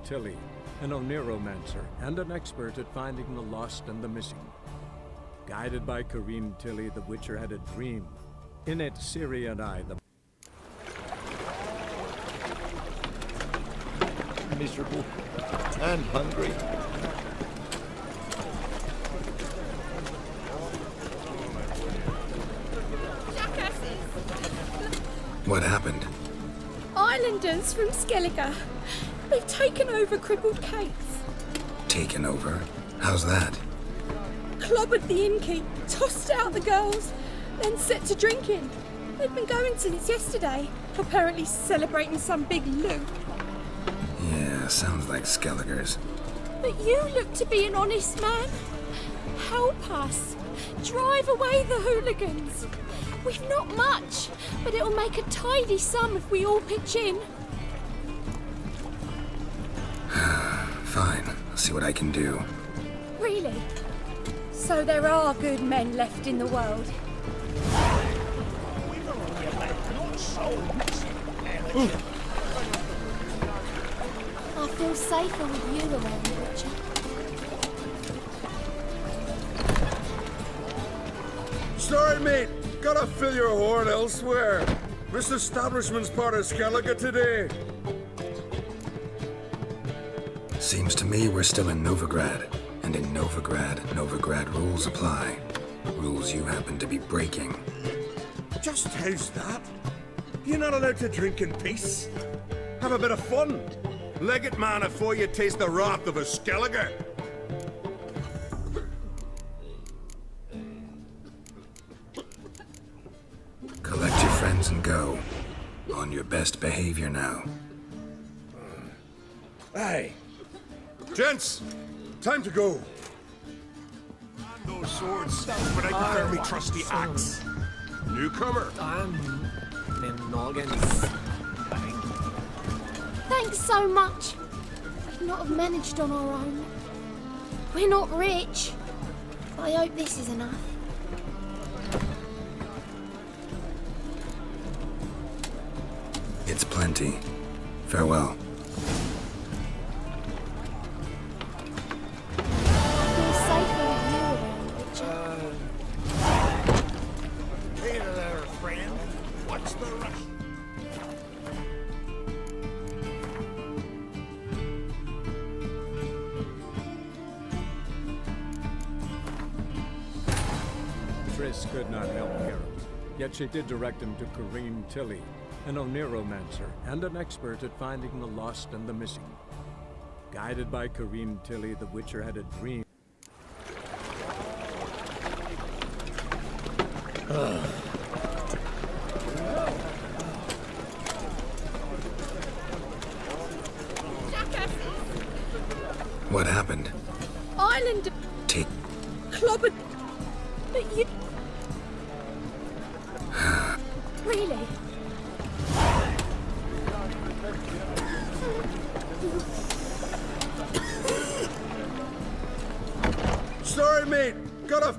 Tilly, an Oniromancer and an expert at finding the lost and the missing. Guided by Corrine Tilly, the Witcher had a dream. In it, Ciri and I, the miserable and hungry. What happened? Islanders from Skellige. They've taken over crippled Kate's. Taken over? How's that? Clobbered the innkeep, tossed out the girls, then set to drinking. They've been going since yesterday, apparently celebrating some big loot. Yeah, sounds like Skelligers. But you look to be an honest man. Help us. Drive away the hooligans. We've not much, but it'll make a tidy sum if we all pitch in. Fine, I'll see what I can do. Really? So there are good men left in the world. I feel safer with you around, Witcher. Sorry, mate. Gotta fill your horn elsewhere. This establishment's part of Skellige today. Seems to me we're still in Novigrad. And in Novigrad rules apply. Rules you happen to be breaking. Just how's that? You're not allowed to drink in peace? Have a bit of fun. Leg it, man, before you taste the wrath of a Skellige. Collect your friends and go. On your best behavior now. Aye. Gents, time to go. Those swords, but I prefer me trusty axe. Newcomer. Thanks so much. We'd not have managed on our own. We're not rich. I hope this is enough. It's plenty. Farewell. I feel safer with you around, Witcher. Hey there, friend. What's the rush? Triss could not help Geralt, yet she did direct him to Corrine Tilly, an Oniromancer and an expert at finding the lost and the missing. Guided by Corrine Tilly, the Witcher had a dream. What happened? Island Take... clobbered. But you. Really? Sorry, mate. Gotta...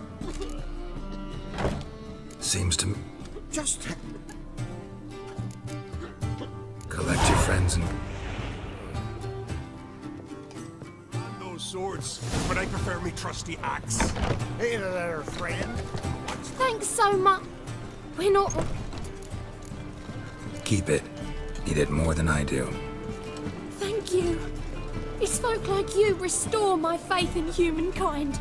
Seems to... Just... Collect your friends and... Those swords, but I prefer me trusty axe. Hey there, friend. Thanks so much. We're not. Keep it. Need it more than I do. Thank you. It's folk like you restore my faith in humankind.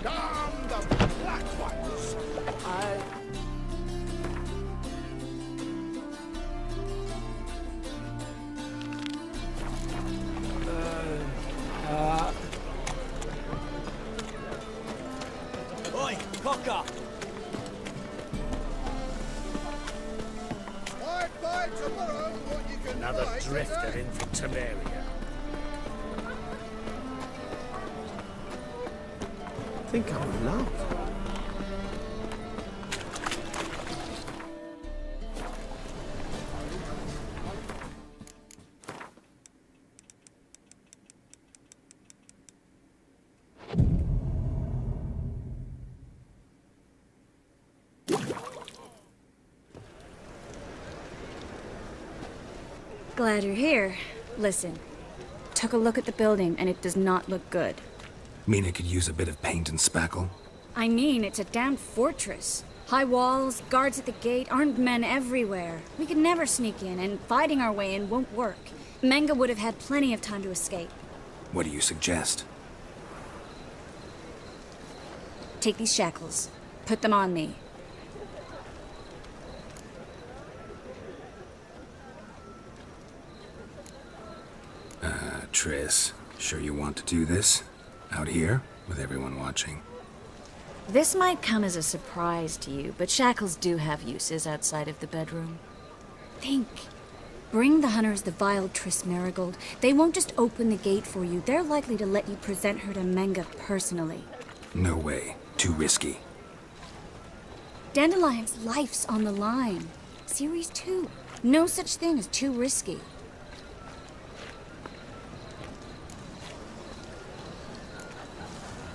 Damn the black ones! Oi, cocker! Another drifter in from Temeria. I think I'm in love. Glad you're here. Listen, took a look at the building and it does not look good. Mean it could use a bit of paint and spackle? I mean, it's a damn fortress. High walls, guards at the gate, armed men everywhere. We could never sneak in, and fighting our way in won't work. Menge would have had plenty of time to escape. What do you suggest? Take these shackles. Put them on me. Triss, sure you want to do this? Out here, with everyone watching? This might come as a surprise to you, but shackles do have uses outside of the bedroom. Think. Bring the hunters the vile Triss Merigold. They won't just open the gate for you. They're likely to let you present her to Menge personally. No way. Too risky. Dandelion's life's on the line. Series 2. No such thing as too risky.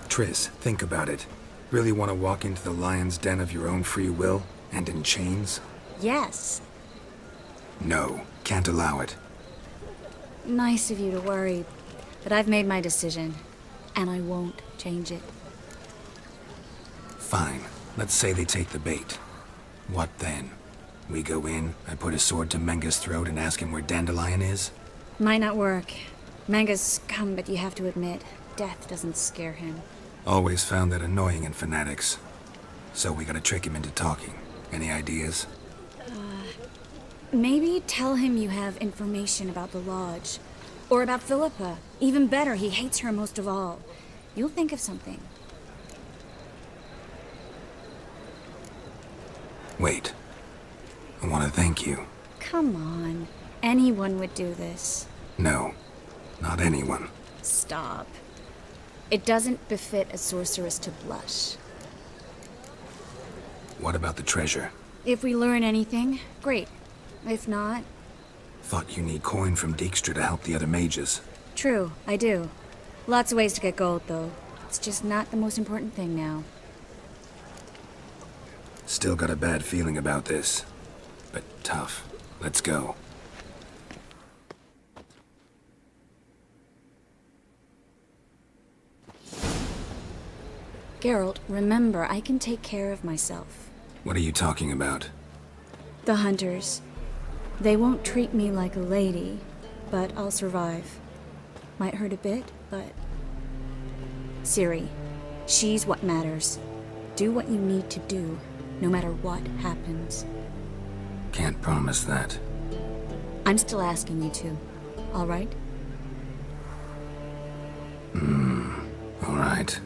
Triss, think about it. Really want to walk into the lion's den of your own free will, and in chains? Yes. No, can't allow it. Nice of you to worry, but I've made my decision, and I won't change it. Fine. Let's say they take the bait. What then? We go in, I put a sword to Menge's throat and ask him where Dandelion is? Might not work. Menge's scum, but you have to admit, death doesn't scare him. Always found that annoying in fanatics. So we gotta trick him into talking. Any ideas? Maybe tell him you have information about the Lodge. Or about Philippa. Even better, he hates her most of all. You'll think of something. Wait. I want to thank you. Come on. Anyone would do this. No. Not anyone. Stop. It doesn't befit a sorceress to blush. What about the treasure? If we learn anything, great. If not... Thought you need coin from Dijkstra to help the other mages. True, I do. Lots of ways to get gold, though. It's just not the most important thing now. Still got a bad feeling about this. But tough. Let's go. Geralt, remember, I can take care of myself. What are you talking about? The hunters. They won't treat me like a lady, but I'll survive. Might hurt a bit, but... Ciri, she's what matters. Do what you need to do, no matter what happens. Can't promise that. I'm still asking you to, all right? All right.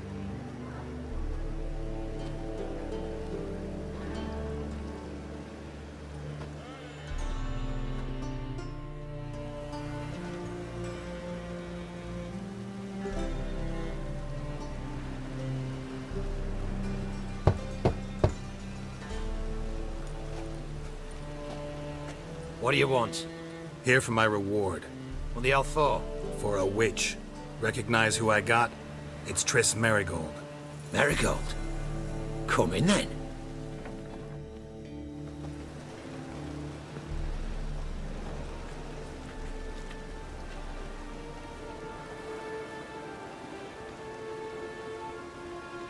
What do you want? Here for my reward. What the hell for? For a witch. Recognize who I got? It's Triss Merigold. Merigold? Come in then.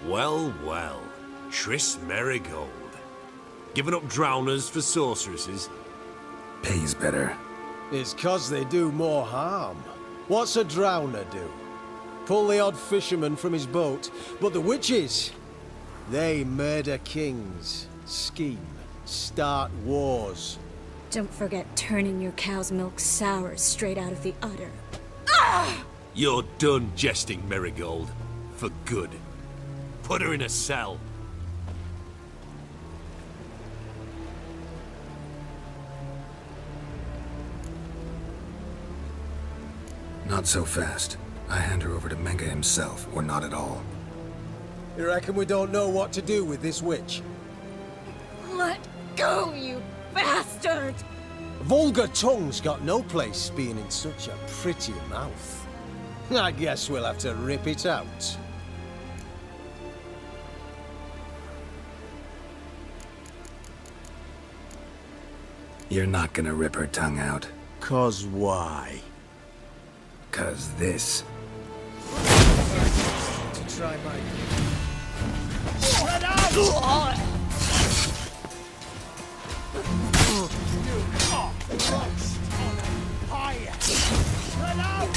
Well, well. Triss Merigold. Giving up drowners for sorceresses? Pays better. It's 'cause they do more harm. What's a drowner do? Pull the odd fisherman from his boat. But the witches, they murder kings, scheme, start wars. Don't forget turning your cow's milk sour straight out of the udder. You're done jesting, Merigold. For good. Put her in a cell. Not so fast. I hand her over to Menge himself, or not at all. You reckon we don't know what to do with this witch? Let go, you bastard! Vulgar tongue's got no place being in such a pretty mouth. I guess we'll have to rip it out. You're not gonna rip her tongue out. 'Cause why? 'Cause this. To try my... Spread out! Higher! Spread out!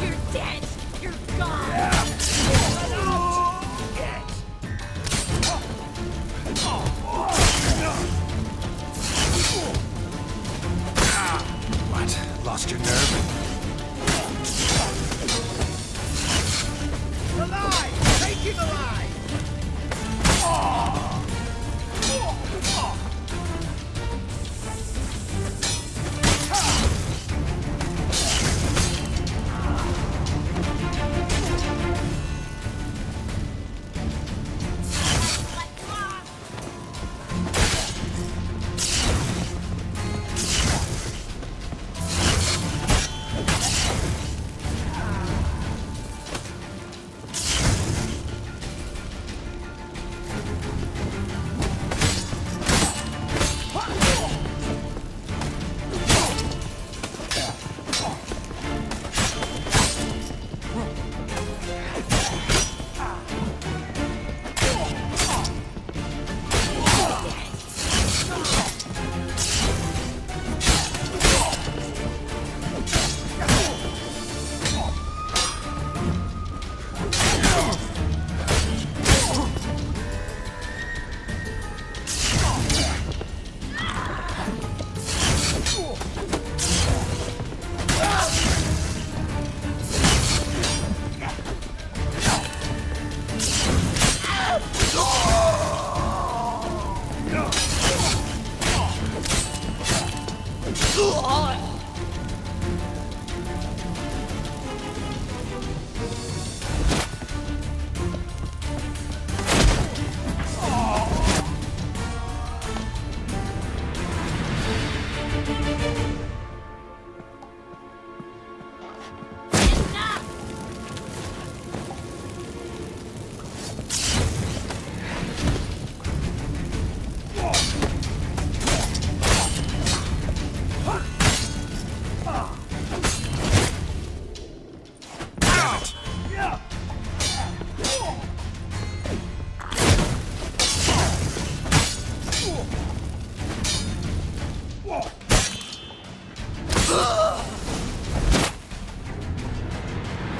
You're dead! You're gone! What? Lost your nerve? Alive! Take him alive!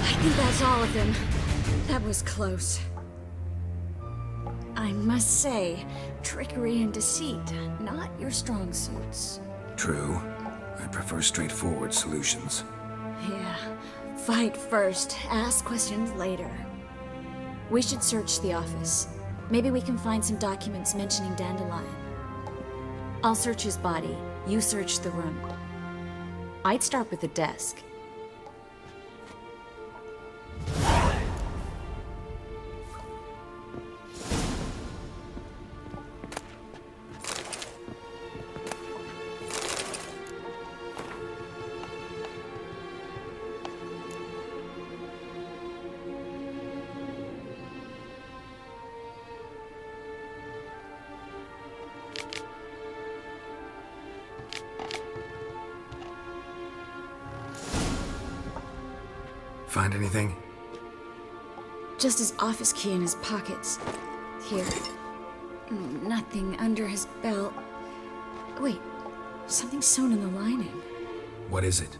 I think that's all of them. That was close. I must say, trickery and deceit, not your strong suits. True. I prefer straightforward solutions. Yeah. Fight first, ask questions later. We should search the office. Maybe we can find some documents mentioning Dandelion. I'll search his body. You search the room. I'd start with the desk. Find anything? Just his office key in his pockets. Here. Nothing under his belt. Wait, something sewn in the lining. What is it?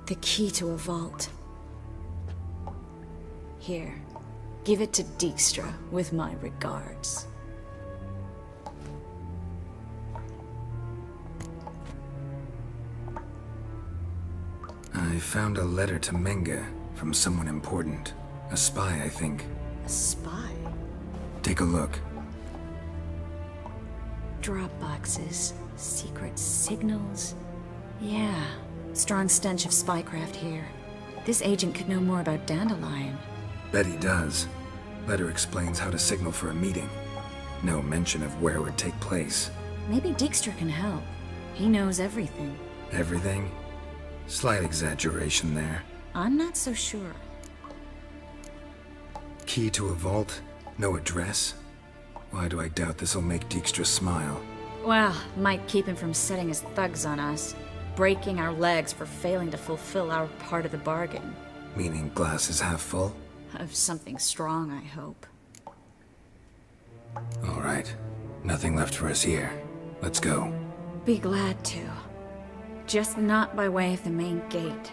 The key to a vault. Here, give it to Dijkstra with my regards. I found a letter to Menge from someone important. A spy, I think. A spy? Take a look. Drop boxes, secret signals. Yeah, strong stench of spycraft here. This agent could know more about Dandelion. Bet he does. Letter explains how to signal for a meeting. No mention of where it would take place. Maybe Dijkstra can help. He knows everything. Everything? Slight exaggeration there. I'm not so sure. Key to a vault? No address? Why do I doubt this'll make Dijkstra smile? Well, might keep him from setting his thugs on us. Breaking our legs for failing to fulfill our part of the bargain. Meaning glass is half full? Of something strong, I hope. All right. Nothing left for us here. Let's go. Be glad to. Just not by way of the main gate.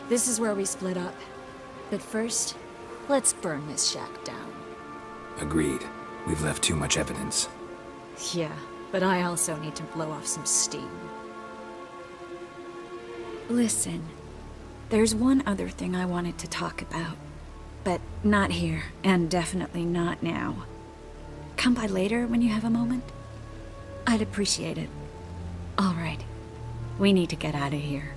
This is where we split up. But first, let's burn this shack down. Agreed. We've left too much evidence. Yeah, but I also need to blow off some steam. Listen, there's one other thing I wanted to talk about. But not here, and definitely not now. Come by later when you have a moment? I'd appreciate it. All right. We need to get out of here.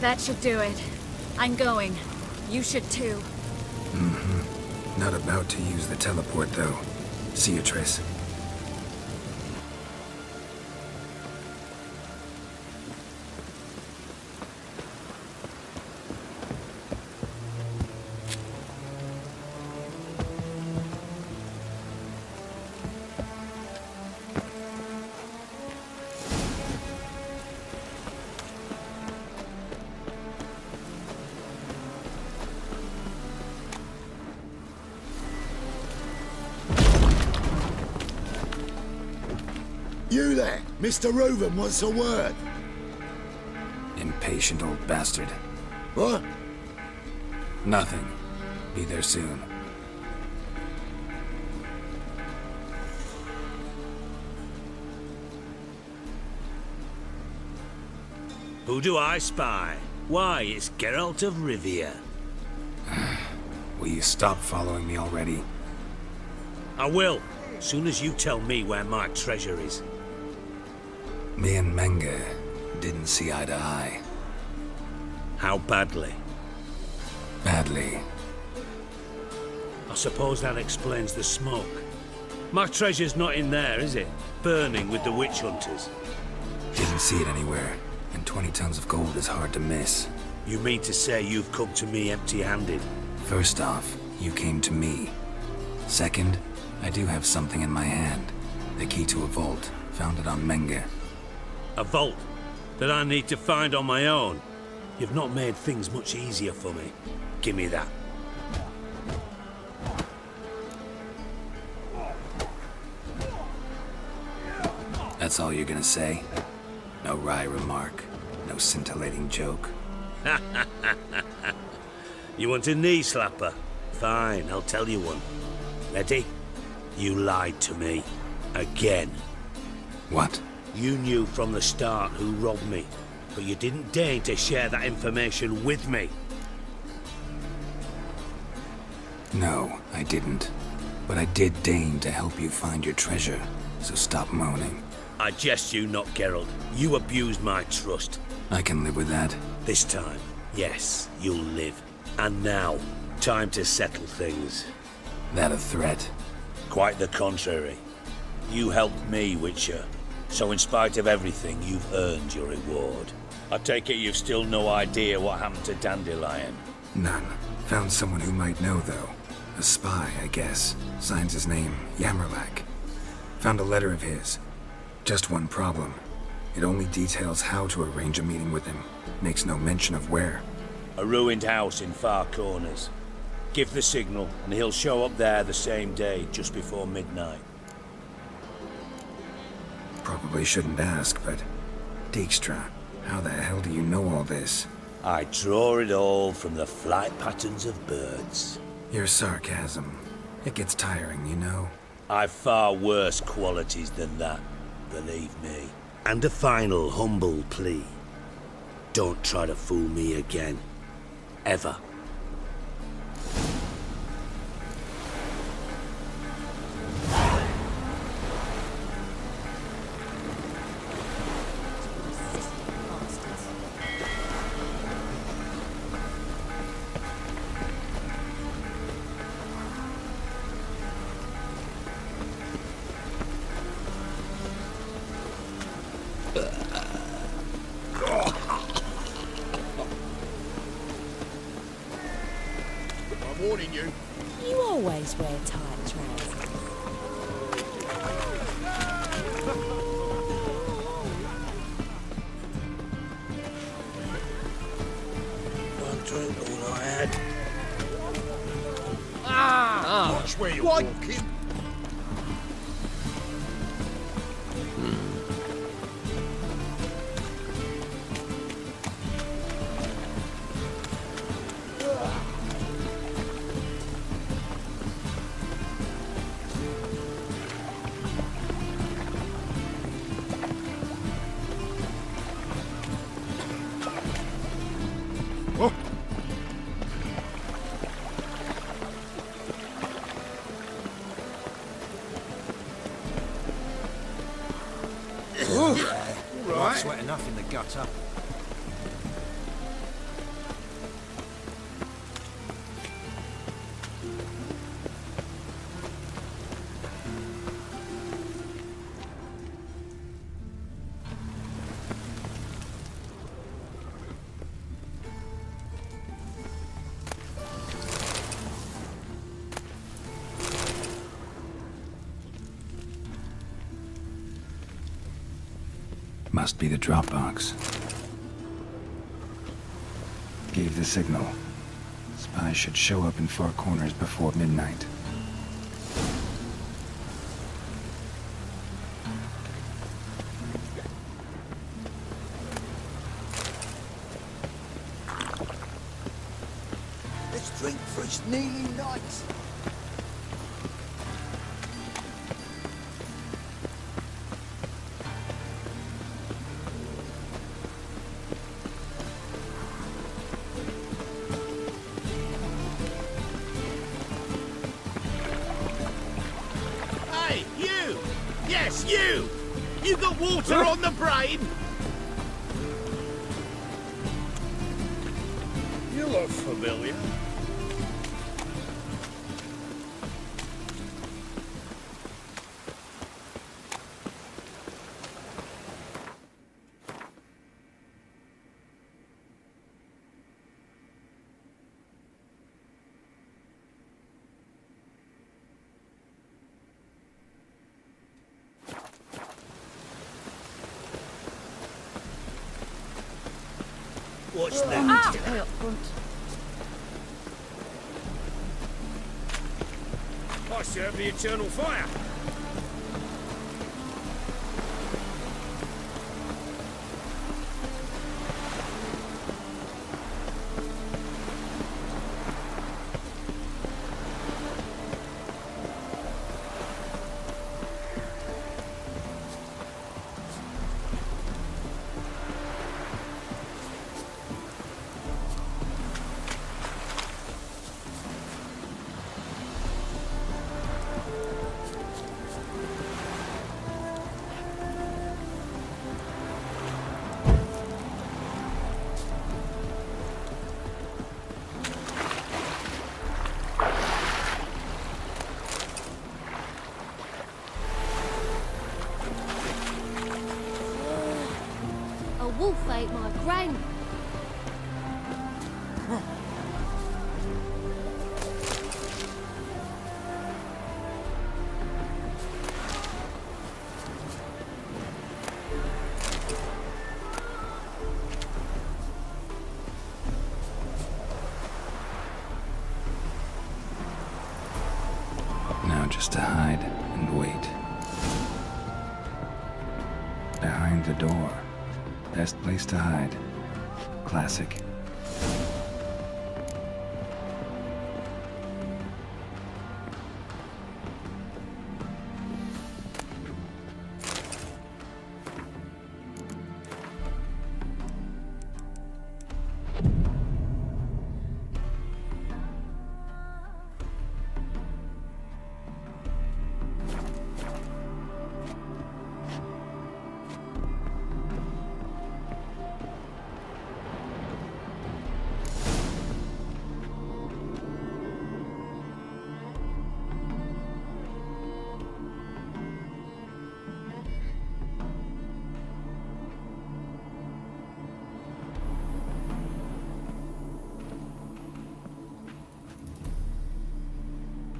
That should do it. I'm going. You should too. Not about to use the teleport, though. See you, Triss. You there, Mr. Roven wants a word. Impatient old bastard. What? Nothing. Be there soon. Who do I spy? Why, it's Geralt of Rivia. Will you stop following me already? I will, soon as you tell me where my treasure is. Me and Menge didn't see eye to eye. How badly? Badly. I suppose that explains the smoke. My treasure's not in there, is it? Burning with the witch hunters. Didn't see it anywhere, and 20 tons of gold is hard to miss. You mean to say you've come to me empty-handed? First off, you came to me. Second, I do have something in my hand. The key to a vault, found it on Menge. A vault that I need to find on my own. You've not made things much easier for me. Give me that. That's all you're gonna say? No wry remark, no scintillating joke? You want a knee slapper? Fine, I'll tell you one. Ready? You lied to me. Again. What? You knew from the start who robbed me, but you didn't deign to share that information with me. No, I didn't. But I did deign to help you find your treasure, so stop moaning. I jest you not, Geralt. You abused my trust. I can live with that. This time, yes, you'll live. And now, time to settle things. That a threat? Quite the contrary. You helped me, Witcher. So in spite of everything, you've earned your reward. I take it you've still no idea what happened to Dandelion. None. Found someone who might know, though. A spy, I guess. Signs his name, Yammerlak. Found a letter of his. Just one problem. It only details how to arrange a meeting with him. Makes no mention of where. A ruined house in Far Corners. Give the signal, and he'll show up there the same day, just before midnight. Probably shouldn't ask, but... Dijkstra, how the hell do you know all this? I draw it all from the flight patterns of birds. Your sarcasm. It gets tiring, you know? I've far worse qualities than that, believe me. And a final humble plea. Don't try to fool me again. Ever. I'm warning you. You always wear tight trousers. One drink, all I had. Watch where you're walking. Right. Sweat enough in the gutter. Must be the drop box. Gave the signal. Spies should show up in Far Corners before midnight. Let's drink for it's nearly night. Hey, you! Yes, you! You got water on the brain? You look familiar. What's that? Way up front. I serve the eternal fire. A wolf ate my grain. Now just to hide and wait. Behind the door. Best place to hide. Classic.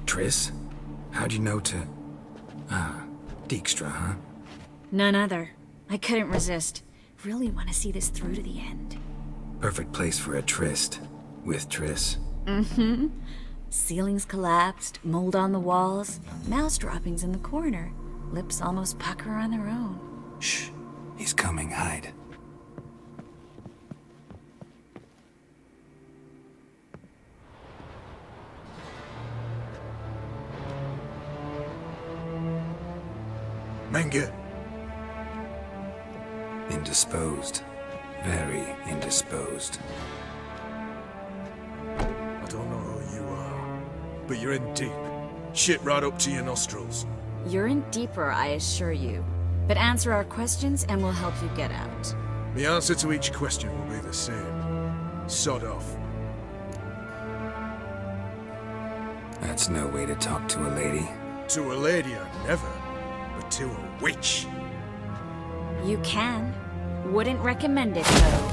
Triss? How'd you know to... Ah, Dijkstra, huh? None other. I couldn't resist. Really want to see this through to the end. Perfect place for a tryst. With Triss. Mm-hmm. Ceilings collapsed, mold on the walls, mouse droppings in the corner. Lips almost pucker on their own. Shh. He's coming. Hide. Menge, Indisposed. Very indisposed. I don't know who you are, but you're in deep. Shit right up to your nostrils. You're in deeper, I assure you. But answer our questions and we'll help you get out. The answer to each question will be the same. Sod off. That's no way to talk to a lady. To a lady, I never. But to a witch. You can. Wouldn't recommend it, though.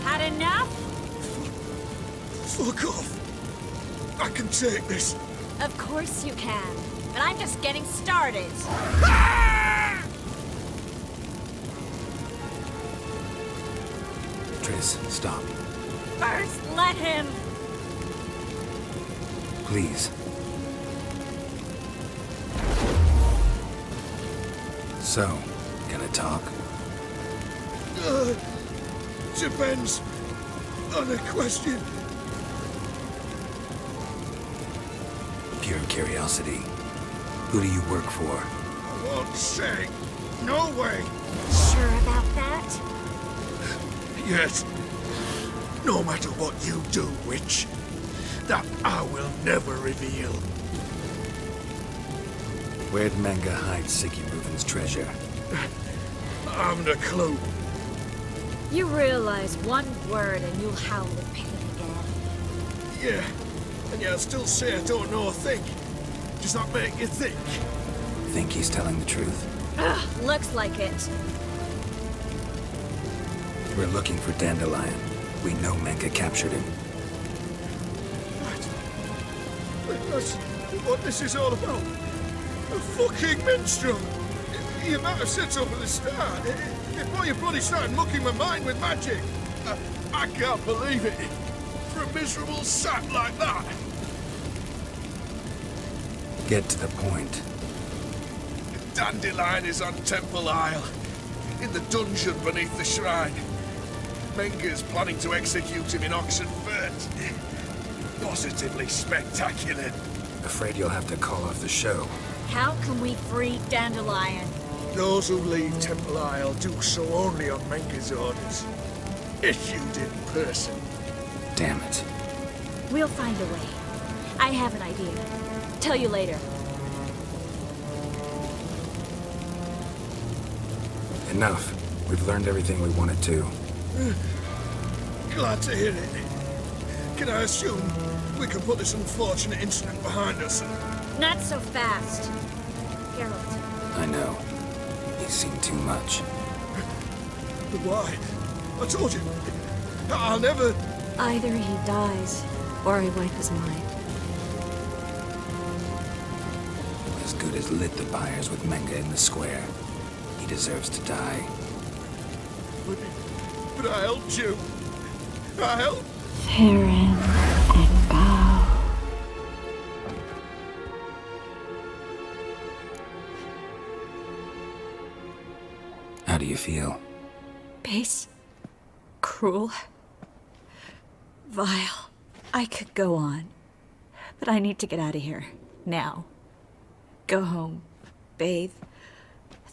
Had enough? Fuck off. I can take this. Of course you can. But I'm just getting started. Triss, stop. First, let him. Please. So, gonna talk? Depends on the question. Pure curiosity. Who do you work for? I won't say. No way. Sure about that? Yes. No matter what you do, witch, that I will never reveal. Where'd Menge hide Siggy Reuven's treasure? I haven't a clue. You realize one word and you'll howl with pain again. Yeah, and yet I still say I don't know a thing. Does that make you think? Think he's telling the truth? Ugh, looks like it. We're looking for Dandelion. We know Menge captured him. That's what this is all about. A fucking minstrel. You might have said so from the start. Before you bloody started mucking my mind with magic. I can't believe it. For a miserable sap like that. Get to the point. Dandelion is on Temple Isle, in the dungeon beneath the shrine. Menger's planning to execute him in Oxenfurt. Positively spectacular. Afraid you'll have to call off the show. How can we free Dandelion? Those who leave Temple Isle do so only on Menger's orders. Issued in person. Damn it. We'll find a way. I have an idea. Tell you later. Enough. We've learned everything we wanted to. Glad to hear it. Can I assume we can put this unfortunate incident behind us? Not so fast. Geralt. I know. He's seen too much. But why? I told you. I'll never... Either he dies, or I wipe his mind. As good as lit the fires with Menga in the square. He deserves to die. But I helped you. I helped. Farron and Bow. How do you feel? Base. Cruel. Vile. I could go on. But I need to get out of here. Now. Go home. Bathe.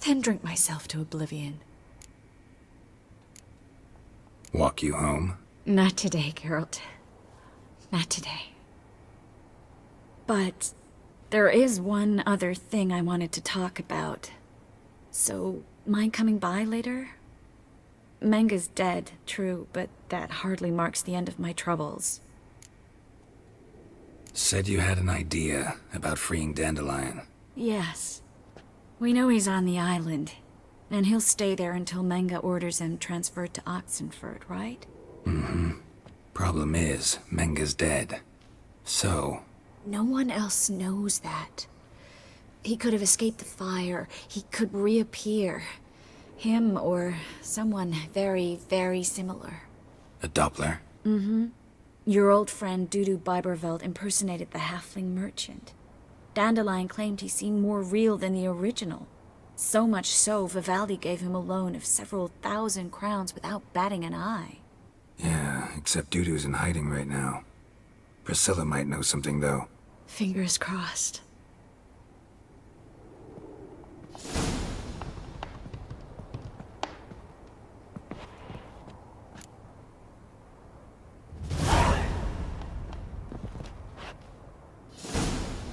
Then drink myself to oblivion. Walk you home? Not today, Geralt. Not today. But there is one other thing I wanted to talk about. So, mind coming by later? Menga's dead, true, but that hardly marks the end of my troubles. Said you had an idea about freeing Dandelion. Yes. We know he's on the island, and he'll stay there until Menga orders him transferred to Oxenfurt, right? Mm-hmm. Problem is, Menga's dead. So... No one else knows that. He could have escaped the fire. He could reappear. Him or someone very, very similar. A Doppler? Mm-hmm. Your old friend Dudu Biberveld impersonated the halfling merchant. Dandelion claimed he seemed more real than the original. So much so, Vivaldi gave him a loan of several thousand crowns without batting an eye. Yeah, except Dudu's in hiding right now. Priscilla might know something, though. Fingers crossed.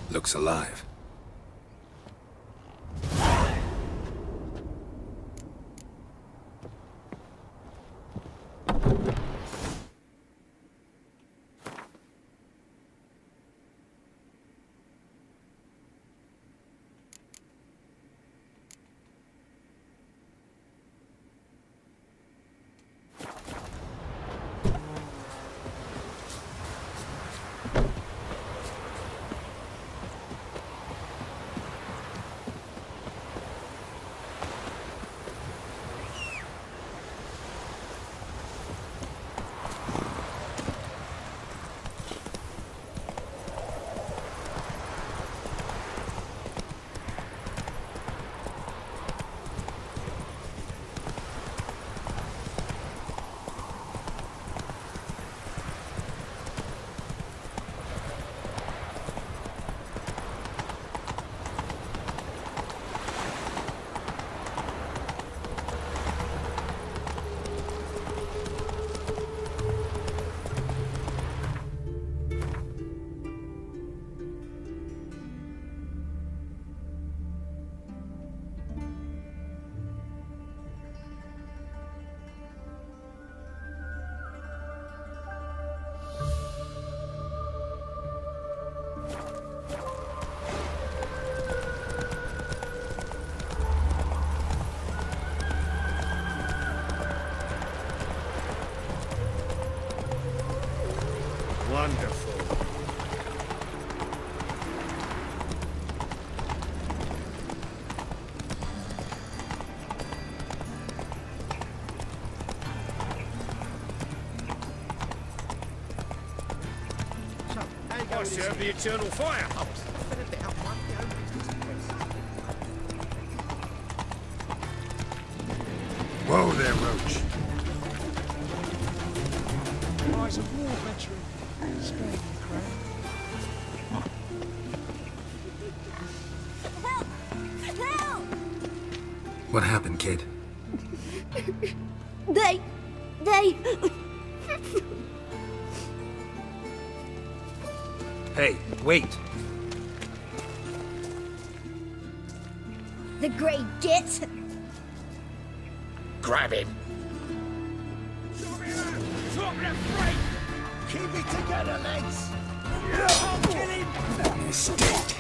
Looks alive. Wonderful. serve the eternal fire. Whoa there, Roach. Rise of war veteran. Spare me, Crane. Help! What happened, kid? They... Hey, wait. The Grey Git. Grab him. Keep it together, lads! Kill him! Mistake.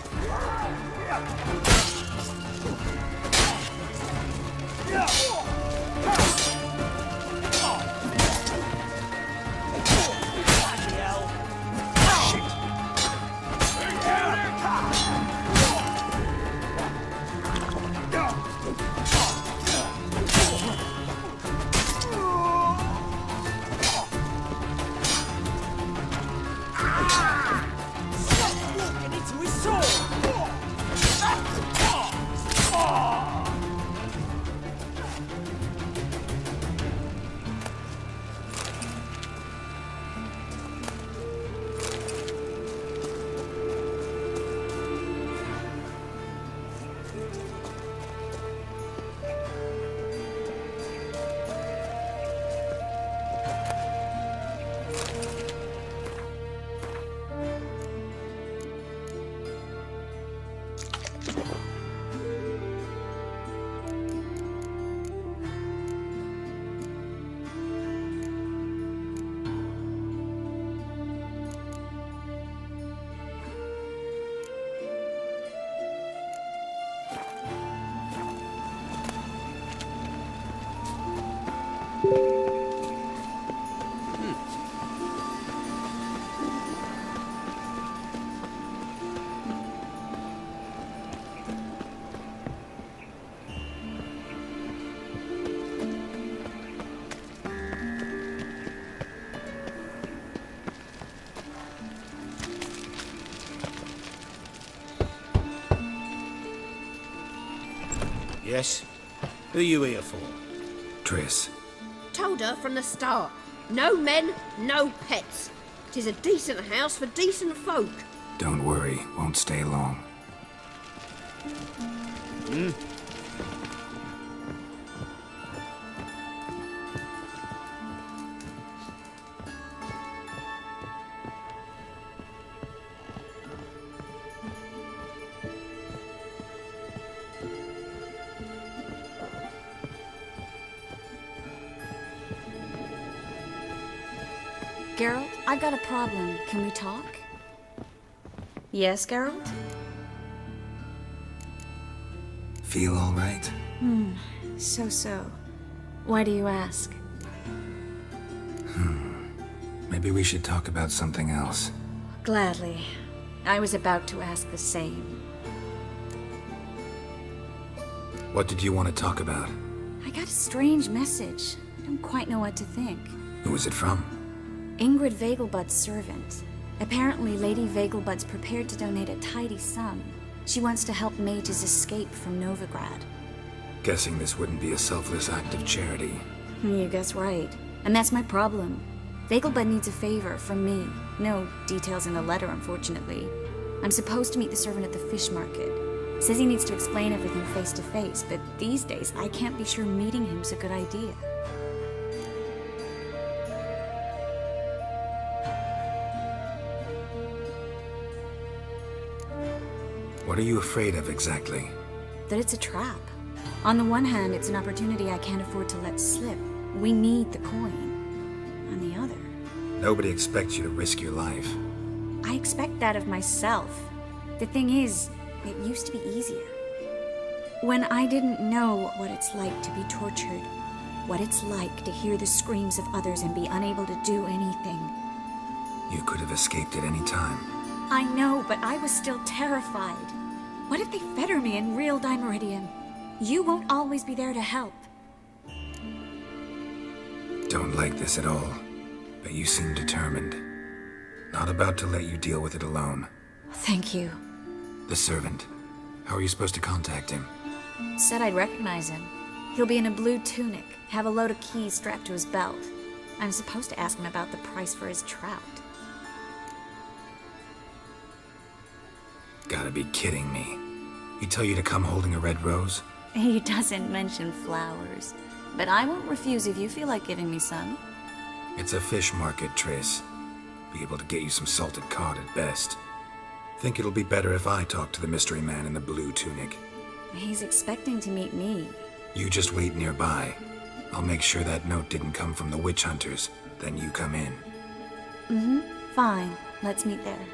Yes? Who you here for? Triss. Told her from the start. No men, no pets. 'Tis a decent house for decent folk. Don't worry, won't stay long. Geralt, I've got a problem. Can we talk? Yes, Geralt? Feel all right? So. Why do you ask? Maybe we should talk about something else. Gladly. I was about to ask the same. What did you want to talk about? I got a strange message. I don't quite know what to think. Who was it from? Ingrid Vegelbud's servant. Apparently, Lady Vegelbud's prepared to donate a tidy sum. She wants to help mages escape from Novigrad. Guessing this wouldn't be a selfless act of charity. You guess right. And that's my problem. Vegelbud needs a favor from me. No details in the letter, unfortunately. I'm supposed to meet the servant at the fish market. Says he needs to explain everything face to face, but these days I can't be sure meeting him's a good idea. What are you afraid of exactly? That it's a trap. On the one hand, it's an opportunity I can't afford to let slip. We need the coin. On the other, Nobody expects you to risk your life. I expect that of myself. The thing is, it used to be easier. When I didn't know what it's like to be tortured, what it's like to hear the screams of others and be unable to do anything. You could have escaped at any time. I know, but I was still terrified. What if they fetter me in real Dimeridium? You won't always be there to help. Don't like this at all, but you seem determined. Not about to let you deal with it alone. Thank you. The servant. How are you supposed to contact him? Said I'd recognize him. He'll be in a blue tunic, have a load of keys strapped to his belt. I'm supposed to ask him about the price for his trout. Gotta be kidding me. He tell you to come holding a red rose? He doesn't mention flowers, but I won't refuse if you feel like giving me some. It's a fish market, Triss. Be able to get you some salted cod at best. Think it'll be better if I talk to the mystery man in the blue tunic. He's expecting to meet me. You just wait nearby. I'll make sure that note didn't come from the witch hunters. Then you come in. Mm-hmm. Fine. Let's meet there.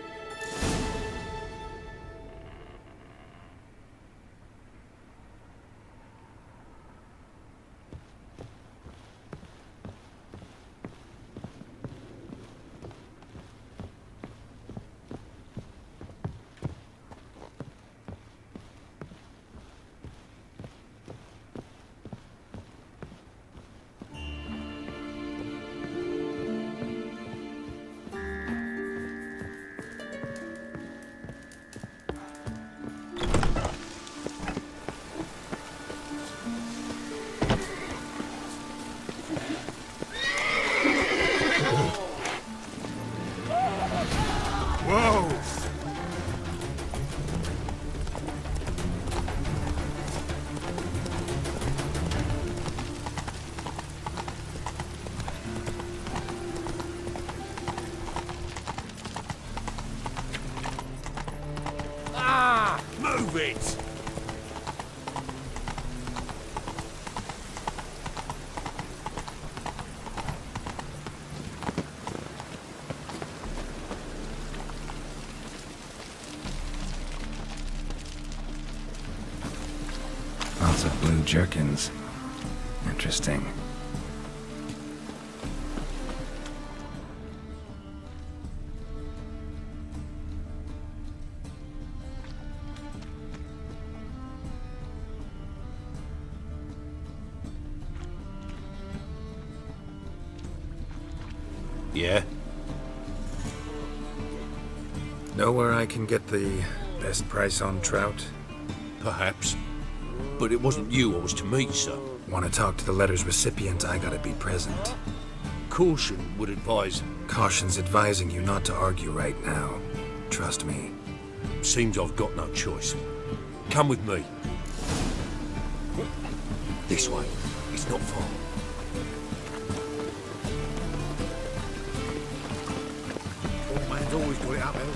Move it! Lots of blue jerkins. Interesting. Yeah? Know where I can get the best price on trout? Perhaps. But it wasn't you I was to meet, sir. Want to talk to the letter's recipient, I gotta be present. Caution would advise. Caution's advising you not to argue right now. Trust me. Seems I've got no choice. Come with me. This way. It's not far. Old man's always got it uphill.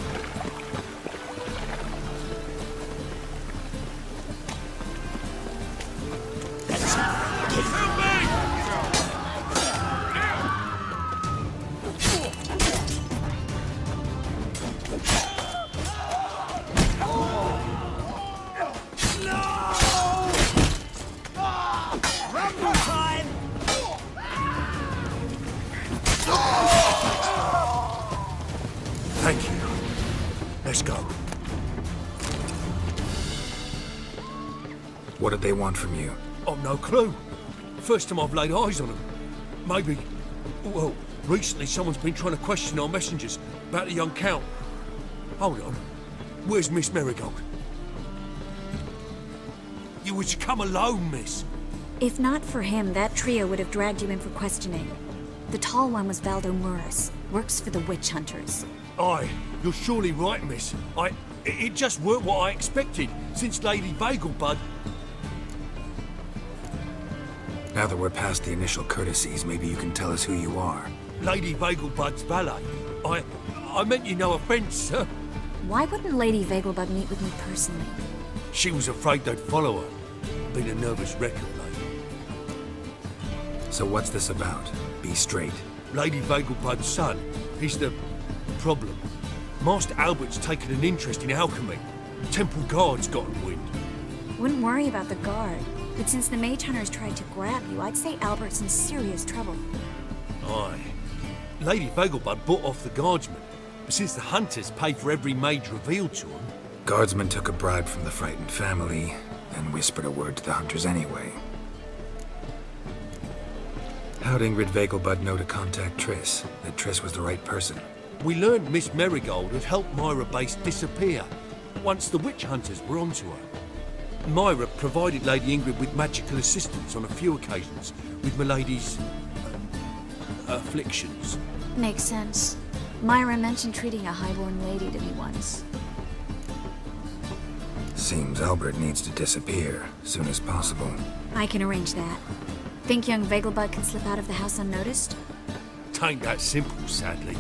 Thank you. Let's go. What did they want from you? I've no clue. First time I've laid eyes on them. Maybe... Well, recently someone's been trying to question our messengers about the young Count. Hold on. Where's Miss Marigold? You was to come alone, miss. If not for him, that trio would have dragged you in for questioning. The tall one was Valdo Muris. Works for the witch hunters. Aye, you're surely right, miss. It just weren't what I expected, since Lady Vegelbud... Now that we're past the initial courtesies, maybe you can tell us who you are. Lady Vegelbud's valet. I meant you no offence, sir. Why wouldn't Lady Vegelbud meet with me personally? She was afraid they'd follow her. Been a nervous wreck of late. So what's this about? Be straight. Lady Vegelbud's son. He's the problem. Master Albert's taken an interest in alchemy. Temple Guard's gotten wind. Wouldn't worry about the guard. But since the mage hunters tried to grab you, I'd say Albert's in serious trouble. Aye. Lady Vegelbud bought off the guardsmen. But since the hunters paid for every mage revealed to them... Guardsmen took a bribe from the frightened family, and whispered a word to the hunters anyway. How'd Ingrid Vegelbud know to contact Triss? That Triss was the right person? We learned Miss Merigold had helped Myra Base disappear once the witch hunters were onto her. Myra provided Lady Ingrid with magical assistance on a few occasions with Milady's afflictions. Makes sense. Myra mentioned treating a highborn lady to me once. Seems Albert needs to disappear soon as possible. I can arrange that. Think young Vegelbud can slip out of the house unnoticed? Tain't that simple, sadly.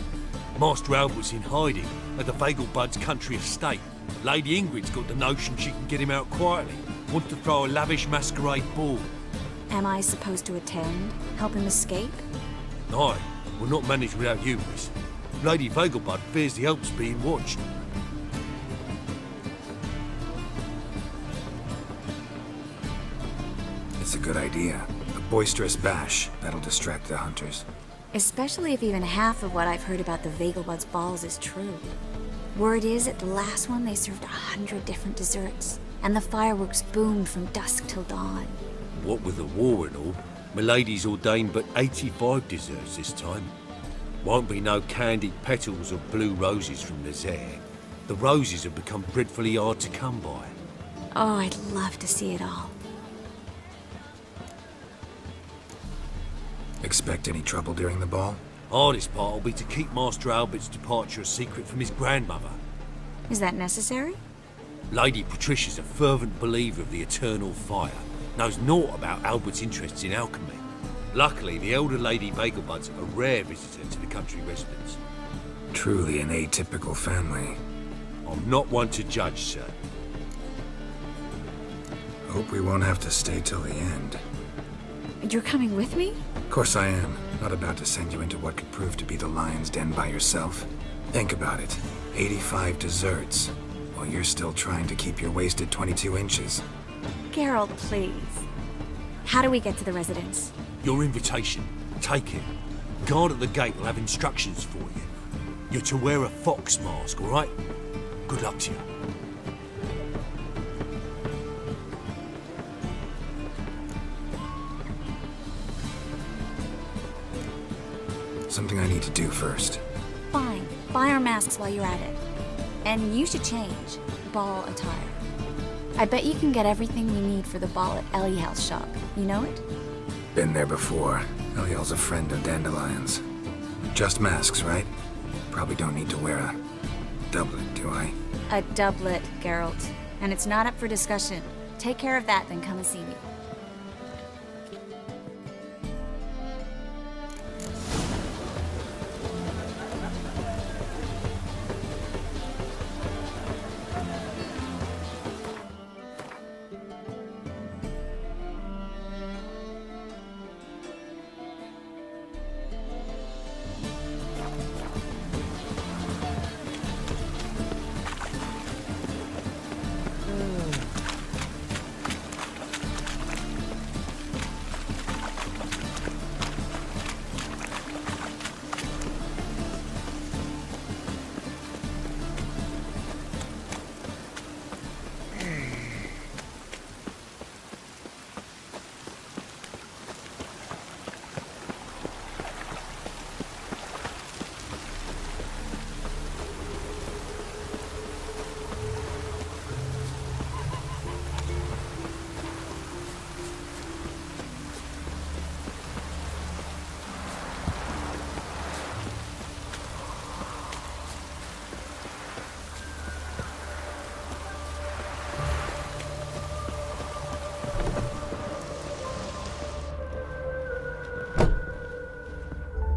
Master Albert's in hiding at the Vegelbud's country estate. Lady Ingrid's got the notion she can get him out quietly. Wants to throw a lavish masquerade ball. Am I supposed to attend? Help him escape? Aye, we'll not manage without you, miss. Lady Vegelbud fears the Alps being watched. It's a good idea. A boisterous bash that'll distract the hunters. Especially if even half of what I've heard about the Vegelbud's balls is true. Word is, at the last one they served 100 different desserts, and the fireworks boomed from dusk till dawn. What with the war and all, Milady's ordained but 85 desserts this time. Won't be no candied petals or blue roses from Nazaire. The roses have become dreadfully hard to come by. Oh, I'd love to see it all. Expect any trouble during the ball? Hardest part will be to keep Master Albert's departure a secret from his grandmother. Is that necessary? Lady Patricia's a fervent believer of the eternal fire. Knows naught about Albert's interests in alchemy. Luckily, the elder Lady Vegelbud's a rare visitor to the country residence. Truly an atypical family. I'm not one to judge, sir. Hope we won't have to stay till the end. You're coming with me? Of course I am. Not about to send you into what could prove to be the lion's den by yourself. Think about it. 85 desserts, while you're still trying to keep your waist at 22 inches. Geralt, please. How do we get to the residence? Your invitation. Take it. Guard at the gate will have instructions for you. You're to wear a fox mask, all right? Good luck to you. Something I need to do first. Fine. Buy our masks while you're at it. And you should change. Ball attire. I bet you can get everything we need for the ball at Eliel's shop. You know it? Been there before. Eliel's a friend of Dandelion's. Just masks, right? Probably don't need to wear a doublet, do I? A doublet, Geralt. And it's not up for discussion. Take care of that, then come and see me.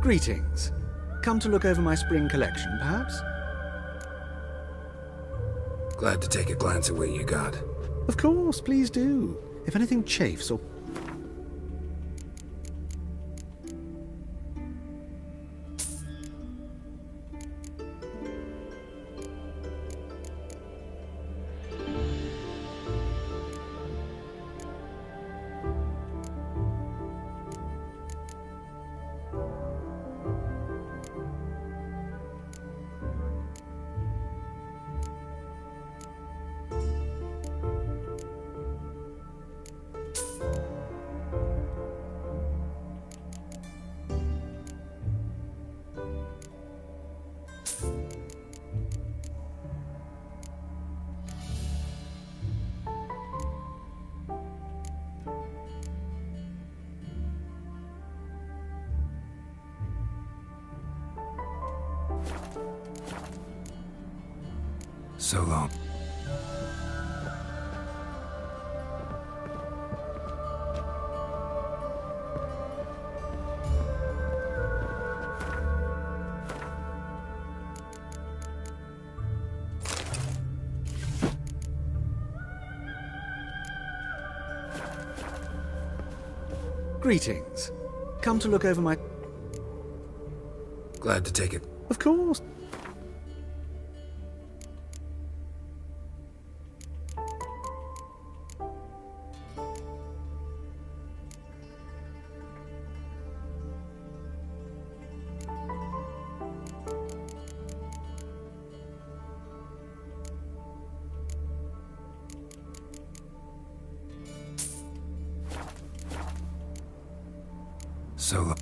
Greetings. Come to look over my spring collection, perhaps? Glad to take a glance at what you got. Of course, please do. If anything chafes or... So long. Greetings. Come to look over my... Glad to take it. Of course. So long.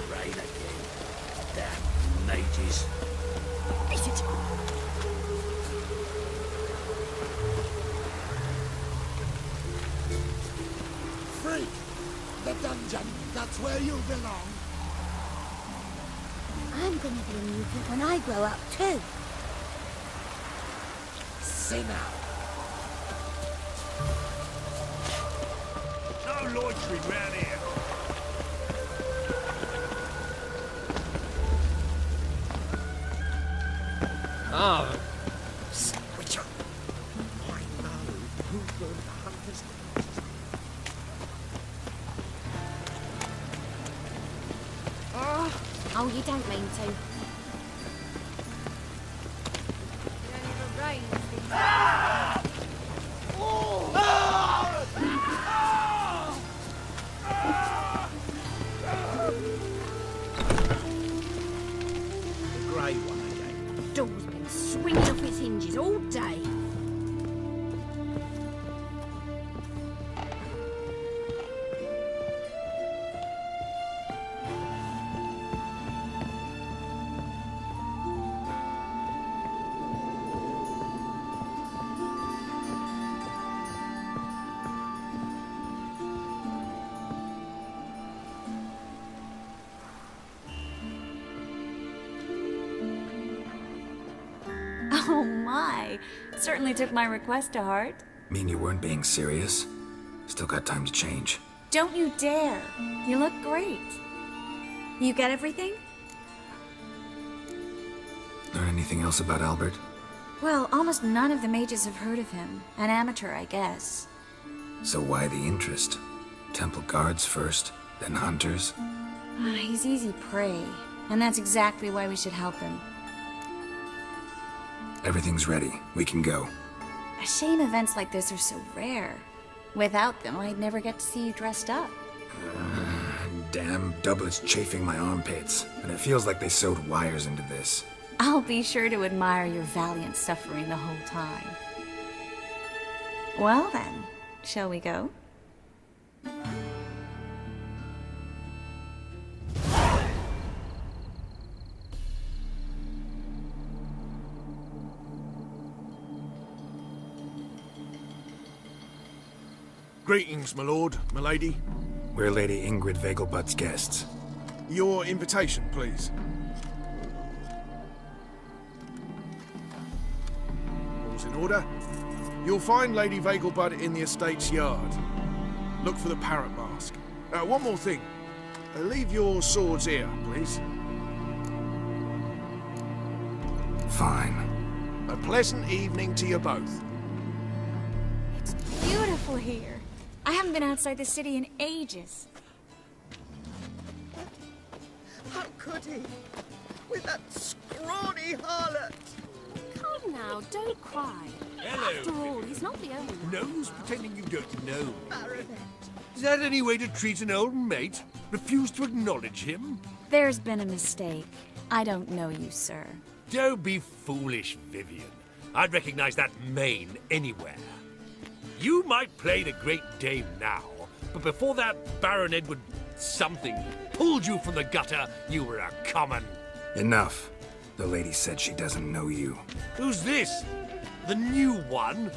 Rain again. Damn mages. Is it? Freak! The dungeon, that's where you belong. I'm gonna be a mutant when I grow up too. Sinner! No loitering round here. Ah, Witcher! I know who burned the hunter's corpses. Oh, you don't mean to. The grey one again. Door's been swinging off its hinges all day. Oh my! Certainly took my request to heart. Mean you weren't being serious? Still got time to change. Don't you dare! You look great. You get everything? Learn anything else about Albert? Well, almost none of the mages have heard of him. An amateur, I guess. So why the interest? Temple guards first, then hunters? He's easy prey, and that's exactly why we should help him. Everything's ready. We can go. A shame events like this are so rare. Without them, I'd never get to see you dressed up. Damn doublets chafing my armpits, and it feels like they sewed wires into this. I'll be sure to admire your valiant suffering the whole time. Well then, shall we go? Greetings, my lord, my lady. We're Lady Ingrid Vegelbud's guests. Your invitation, please. All's in order. You'll find Lady Vegelbud in the estate's yard. Look for the parrot mask. One more thing. Leave your swords here, please. Fine. A pleasant evening to you both. It's beautiful here. I haven't been outside the city in ages. How could he? With that scrawny harlot! Come now, now, don't cry. Hello. After all, he's not the only one. No use pretending you don't know. Is that any way to treat an old mate? Refuse to acknowledge him? There's been a mistake. I don't know you, sir. Don't be foolish, Vivian. I'd recognize that mane anywhere. You might play the Great Dame now, but before that Baron Edward something pulled you from the gutter, you were a common. Enough. The lady said she doesn't know you. Who's this? The new one?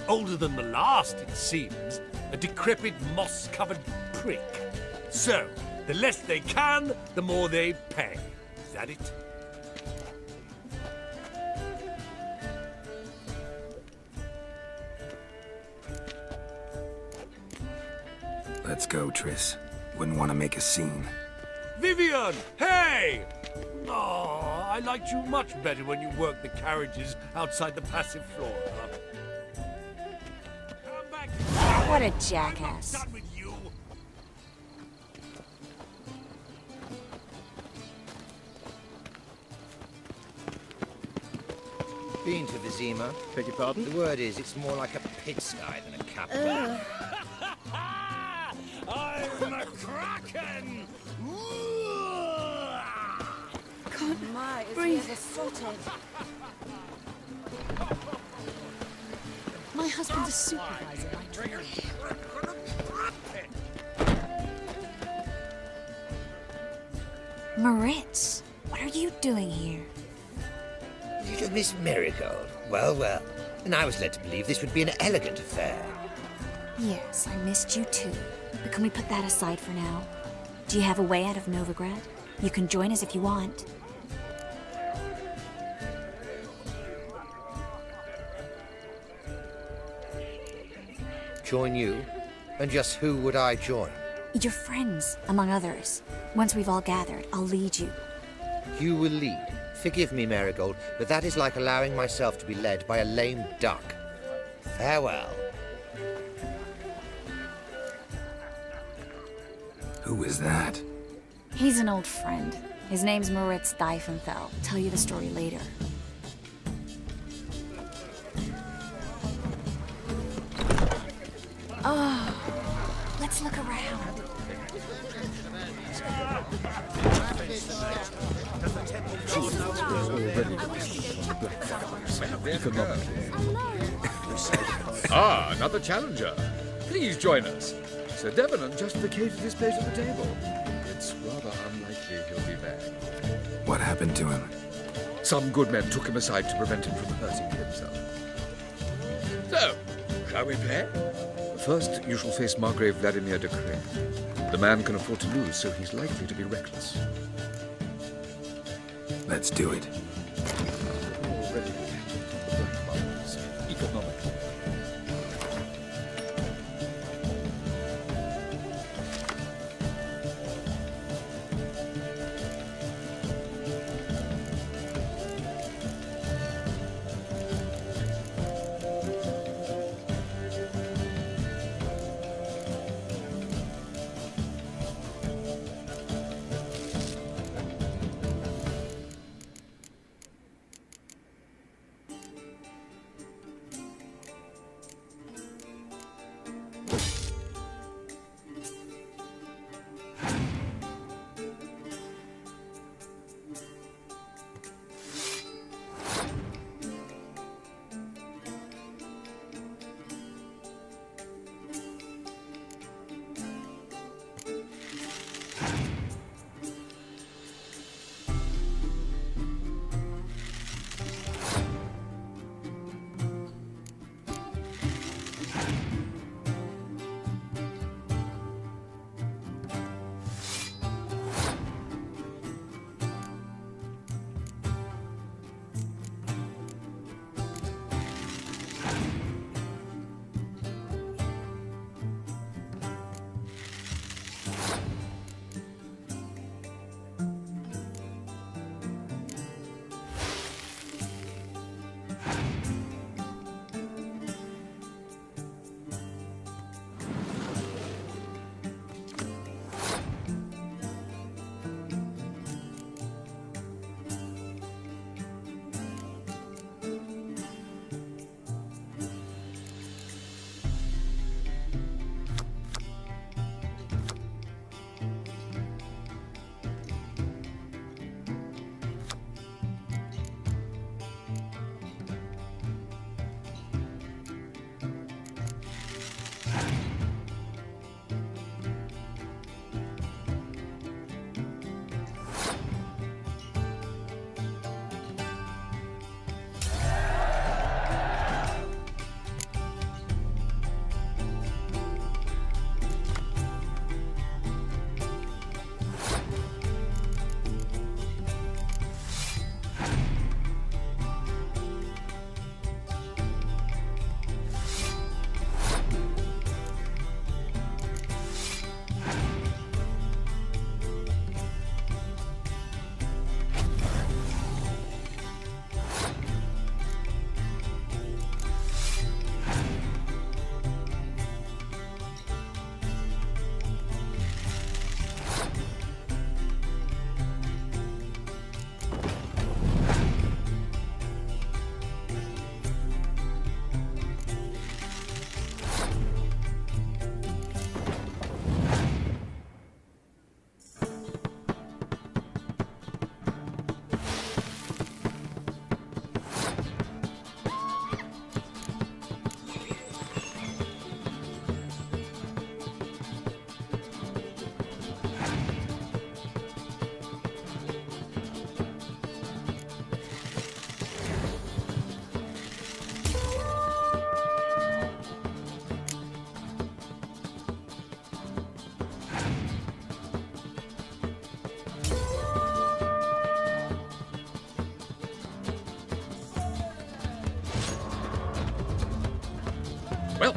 Older than the last, it seems. A decrepit, moss-covered prick. So, the less they can, the more they pay. Is that it? Let's go, Triss. Wouldn't want to make a scene. Vivian! Hey! Oh, I liked you much better when you worked the carriages outside the passive floor. Come back. What a I'm not jackass. done with you. Been to Vizima? Beg your pardon? The word is, it's more like a pigsty than a capital. I'm a kraken! My, is breathe. he ever sorted? My husband's a supervisor by trade. Moritz, what are you doing here? Little Miss Marigold. Well, well. And I was led to believe this would be an elegant affair. Yes, I missed you too. But can we put that aside for now? Do you have a way out of Novigrad? You can join us if you want. Join you? And just who would I join? Your friends, among others. Once we've all gathered, I'll lead you. You will lead. Forgive me, Marigold, but that is like allowing myself to be led by a lame duck. Farewell. Who is that? He's an old friend. His name's Moritz Diefenthal. Tell you the story later. Oh, let's look around. Ah, another challenger. Please join us. Sir Devenant just vacated his place at the table. It's rather unlikely he'll be back. What happened to him? Some good men took him aside to prevent him from hurting himself. So, shall we play? First, you shall face Margrave Vladimir de Crane. The man can afford to lose, so he's likely to be reckless. Let's do it. Already the black markets, economically. Well,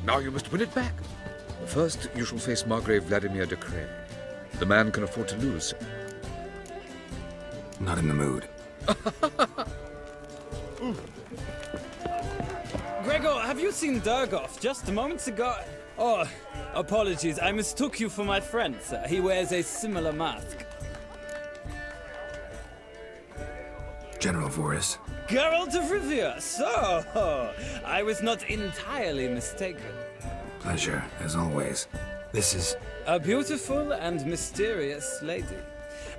now you must win it back. First, you shall face Margrave Vladimir de Cray. The man can afford to lose. Not in the mood. Gregor, have you seen Durgoff? Just moments ago. Oh, apologies. I mistook you for my friend, sir. He wears a similar mask. General Voris. Geralt of Rivia. So, I was not entirely mistaken. Pleasure, as always. This is... A beautiful and mysterious lady.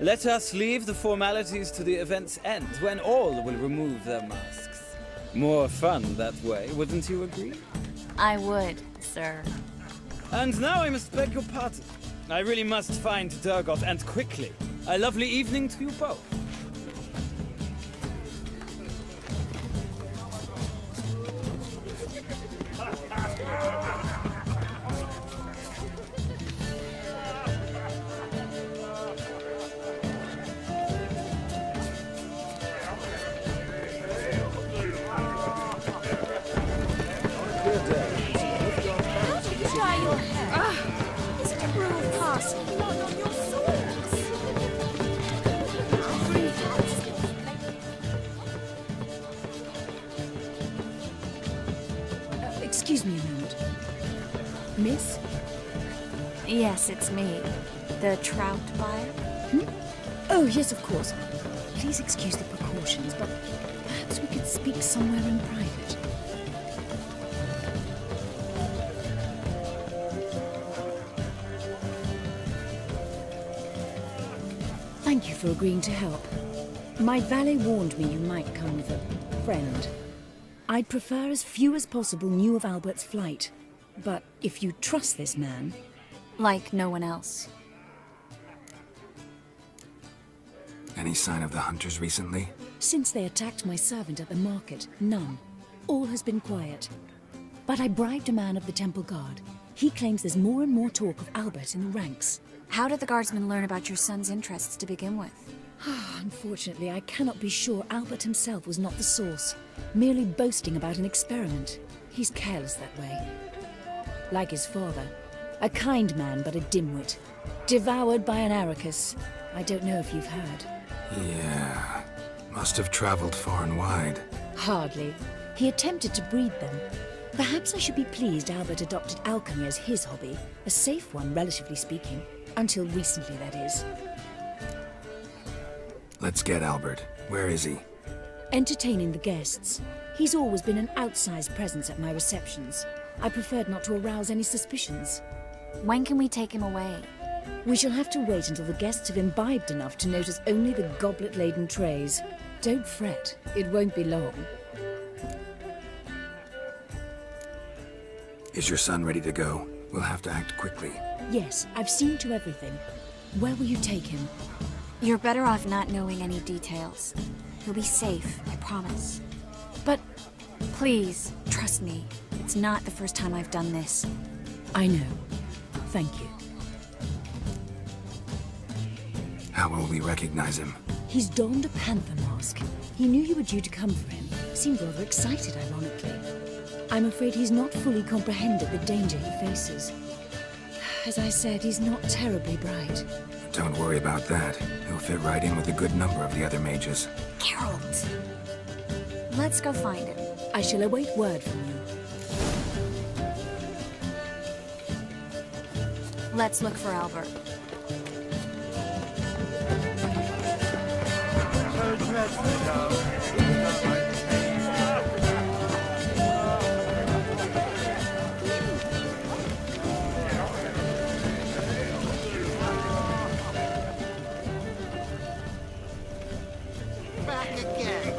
Let us leave the formalities to the event's end, when all will remove their masks. More fun that way, wouldn't you agree? I would, sir. And now I must beg your pardon. I really must find Durgoff, and quickly. A lovely evening to you both. Excuse me a moment. Miss? Yes, it's me. The trout buyer? Oh, yes, of course. Please excuse the precautions, but perhaps we could speak somewhere in private. Thank you for agreeing to help. My valet warned me you might come with a friend. I'd prefer as few as possible knew of Albert's flight. But if you trust this man... Like no one else. Any sign of the hunters recently? Since they attacked my servant at the market, none. All has been quiet. But I bribed a man of the Temple Guard. He claims there's more and more talk of Albert in the ranks. How did the guardsmen learn about your son's interests to begin with? Unfortunately, I cannot be sure Albert himself was not the source, merely boasting about an experiment. He's careless that way. Like his father. A kind man, but a dimwit. Devoured by an Arrakis. I don't know if you've heard. Yeah. Must have traveled far and wide. Hardly. He attempted to breed them. Perhaps I should be pleased Albert adopted alchemy as his hobby. A safe one, relatively speaking. Until recently, that is. Let's get Albert. Where is he? Entertaining the guests. He's always been an outsized presence at my receptions. I preferred not to arouse any suspicions. When can we take him away? We shall have to wait until the guests have imbibed enough to notice only the goblet-laden trays. Don't fret, it won't be long. Is your son ready to go? We'll have to act quickly. Yes, I've seen to everything. Where will you take him? You're better off not knowing any details. He'll be safe, I promise. But... Please, trust me. It's not the first time I've done this. I know. Thank you. How will we recognize him? He's donned a panther mask. He knew you were due to come for him. Seemed rather excited, ironically. I'm afraid he's not fully comprehended the danger he faces. As I said, he's not terribly bright. Don't worry about that. He'll fit right in with a good number of the other mages. Geralt! Let's go find him. I shall await word from you. Let's look for Albert. Back again.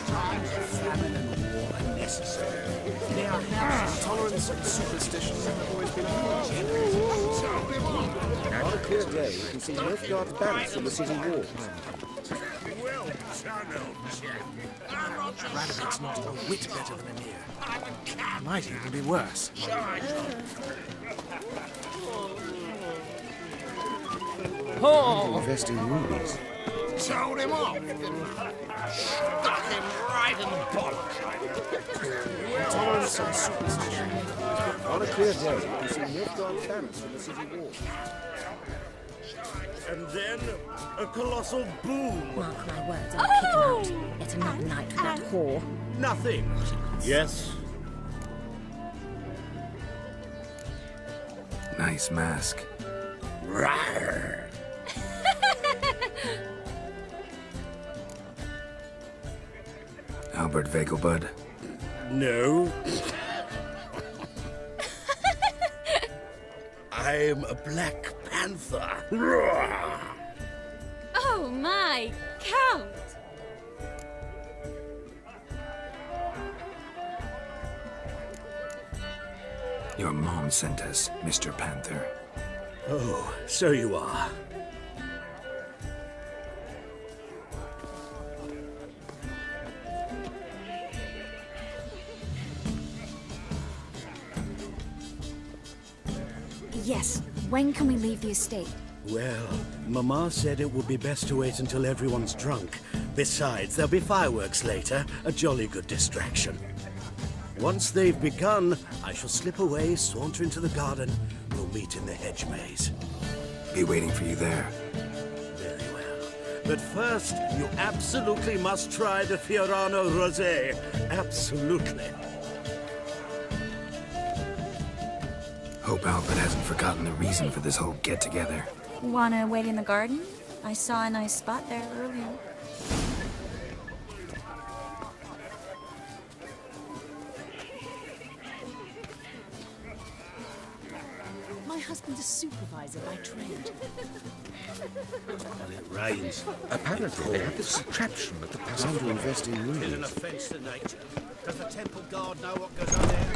Times of famine and war are necessary. They are health, tolerance, and superstition have always been On a clear day, you can see Nilfgaard's barracks from the city wall. Well done, old chap. Radovid's not a whit better than Emir. Might even be worse. Invest in rubies. Told him off. Stuck him right in the bollock. some superstition. On a clear day, you can see Nilfgaard banners from the city wall. And then a colossal boom. Mark my words, I'll kick him out. Yet another night with that whore. Nothing. Yes. Nice mask. Rawr. Albert Vegelbud. No. I'm a Black Panther. Rawr. Oh my, Count! Your mom sent us, Mr. Panther. Oh, so you are. Yes, when can we leave the estate? Well, Mama said it would be best to wait until everyone's drunk. Besides, there'll be fireworks later, a jolly good distraction. Once they've begun, I shall slip away, saunter into the garden. We'll meet in the hedge maze. Be waiting for you there. Very well. But first, you absolutely must try the Fiorano Rosé. Absolutely. Hope Albert hasn't forgotten the reason for this whole get-together. Wanna wait in the garden? I saw a nice spot there earlier. My husband's a supervisor by trade. Well, it rains. Apparently, they have this contraption at the Time Pascal to invest in Is an ruins. offense to nature. Does the temple guard know what goes on there?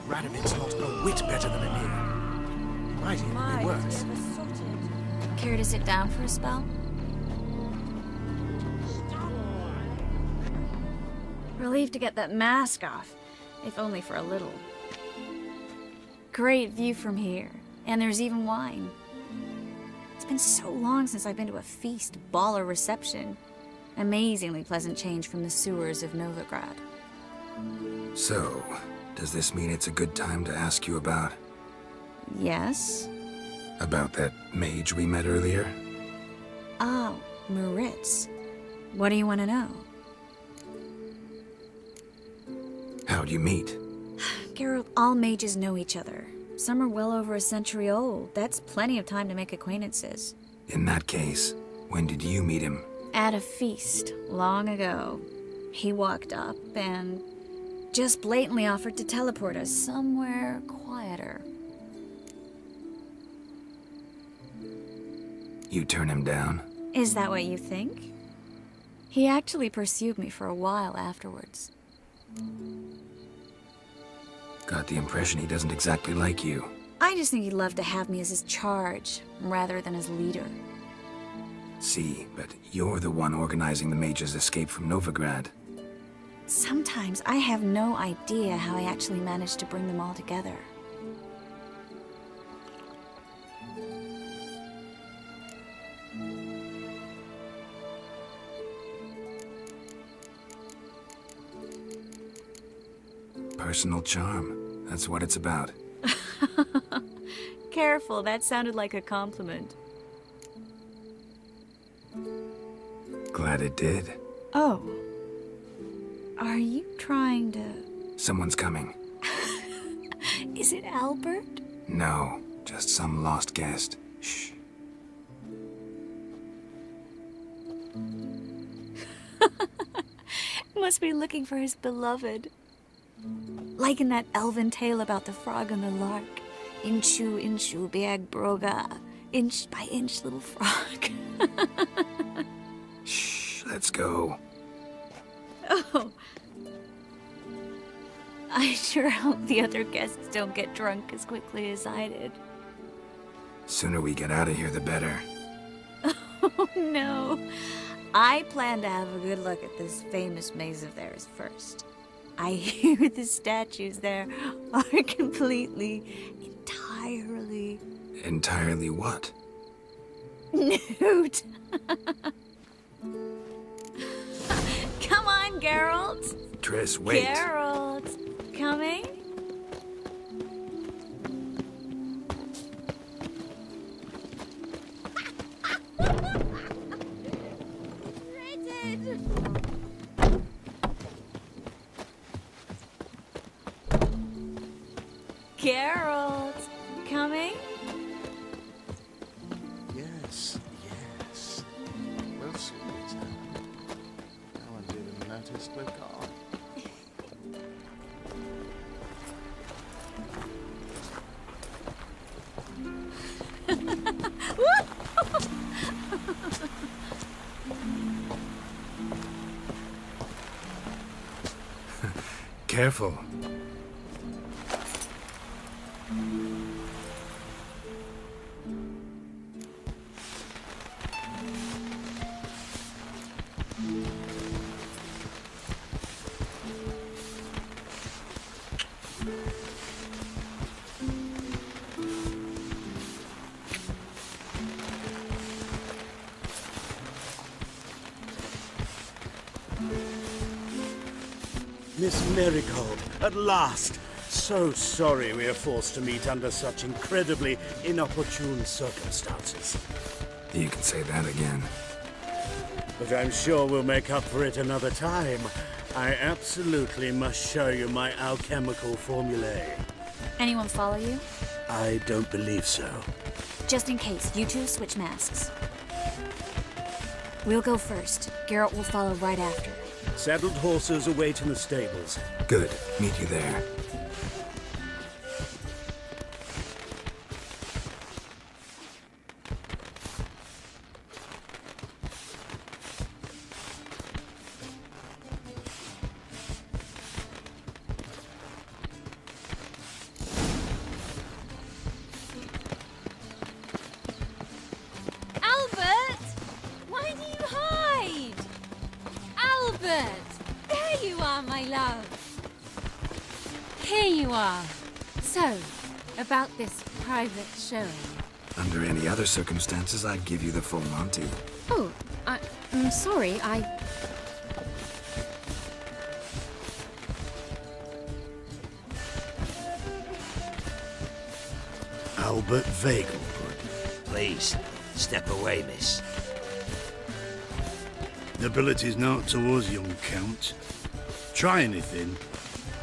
Radovid's not a whit better than Emir. Might even be worse. Care to sit down for a spell? Relieved to get that mask off, if only for a little. Great view from here, and there's even wine. It's been so long since I've been to a feast, ball, or reception. Amazingly pleasant change from the sewers of Novigrad. So, does this mean it's a good time to ask you about... Yes? about that mage we met earlier? Oh, Moritz. What do you want to know? How'd you meet? Geralt, all mages know each other. Some are well over a century old. That's plenty of time to make acquaintances. In that case, when did you meet him? At a feast, long ago. He walked up and just blatantly offered to teleport us somewhere quieter. You turn him down? Is that what you think? He actually pursued me for a while afterwards. Got the impression he doesn't exactly like you. I just think he'd love to have me as his charge, rather than his leader. See, but you're the one organizing the mage's escape from Novigrad. Sometimes I have no idea how I actually managed to bring them all together. Personal charm. That's what it's about. Careful, that sounded like a compliment. Glad it did. Oh. Are you trying to... Someone's coming. Is it Albert? No, just some lost guest. Shh. Must be looking for his beloved. Like in that elven tale about the frog and the lark. Inchu, inchu, biag broga. Inch by inch, little frog. Shh, let's go. Oh. I sure hope the other guests don't get drunk as quickly as I did. Sooner we get out of here, the better. Oh no. I plan to have a good look at this famous maze of theirs first. I hear the statues there are completely, entirely... Entirely what? nude. Geralt? Triss, wait. Geralt, coming? Geralt, coming? Yes, yes. Well, sweetheart. No one even noticed we're gone. Careful. Miss Marigold, at last! So sorry we are forced to meet under such incredibly inopportune circumstances. You can say that again. But I'm sure we'll make up for it another time. I absolutely must show you my alchemical formulae. Anyone follow you? I don't believe so. Just in case, you two switch masks. We'll go first. Geralt will follow right after. Saddled horses await in the stables. Good. Meet you there. Albert! Why do you hide? Albert! There you are, my love. Here you are. So, about this private showing. Under any other circumstances, I'd give you the full Monty. Oh, I'm sorry, Albert Vegelbud. Please, step away, miss. Nobility's not towards young Count. Try anything,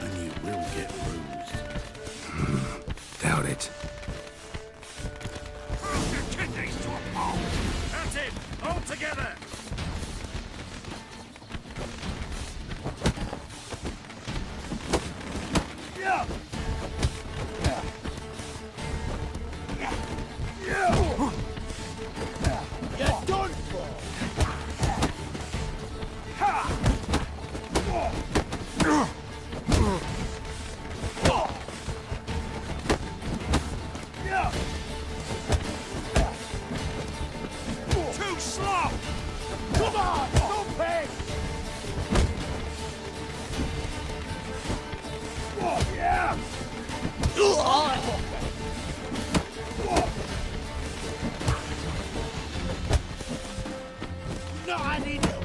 and you will get bruised. Doubt it. Kidneys to a pole! That's it! All together! Yeah! You're done for! Too slow! Come on, stop it! Yeah! No, I need help.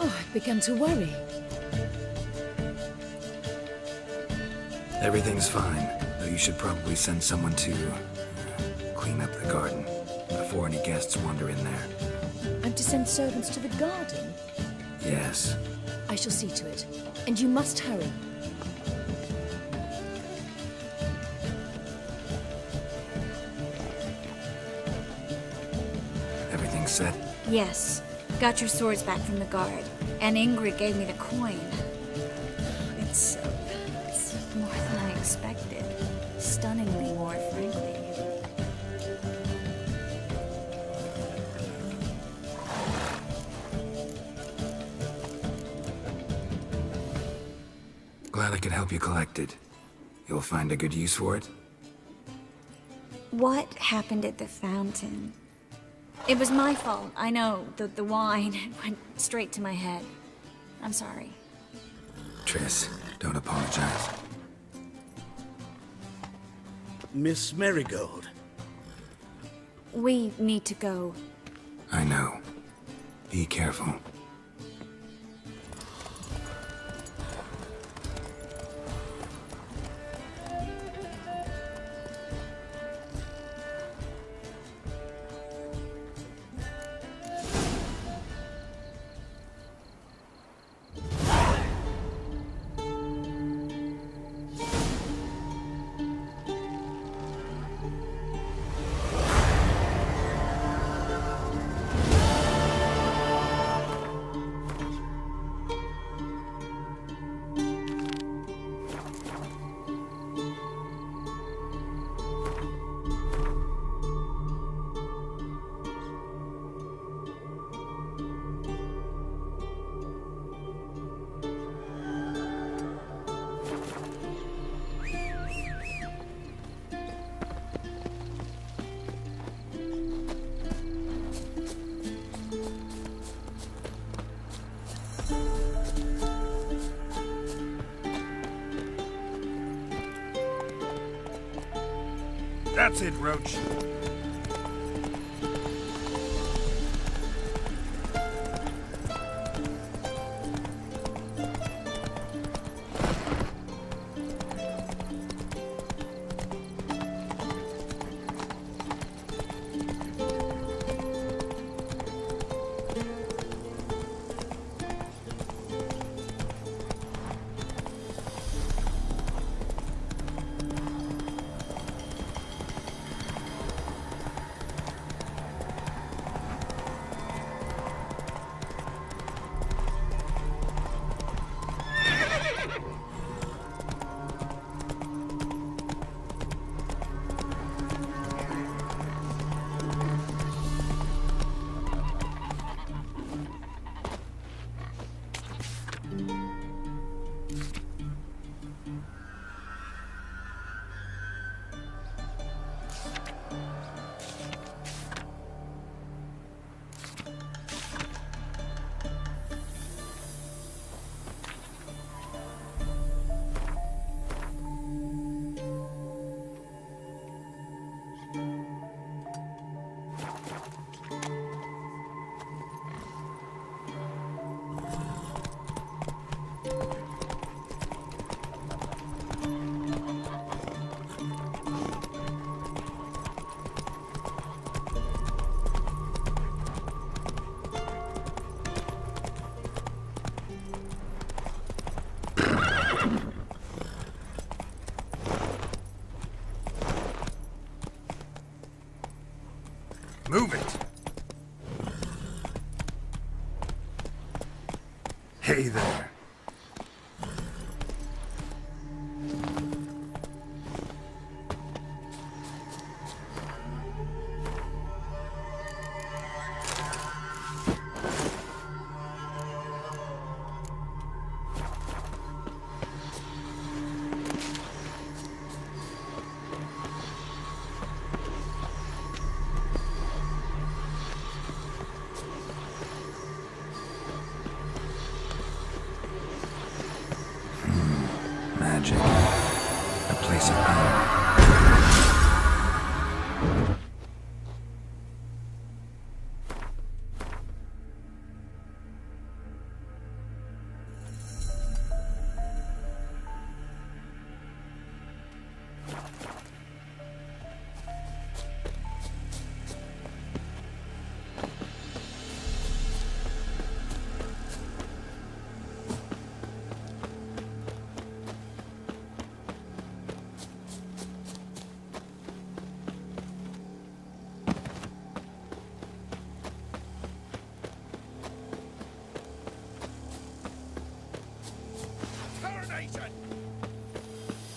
Oh, I've begun to worry. Everything's fine, though you should probably send someone to clean up the garden before any guests wander in there. I'm to send servants to the garden? Yes. I shall see to it. And you must hurry. Everything set? Yes. Got your swords back from the guard. And Ingrid gave me the coin. It's more than I expected. Stunningly more, frankly. Glad I could help you collect it. You'll find a good use for it? What happened at the fountain? It was my fault, I know. The wine went straight to my head. I'm sorry. Triss, don't apologize. Miss Marigold. We need to go. I know. Be careful. That's it, Roach. Move it! Hey there. Magic. A place of power.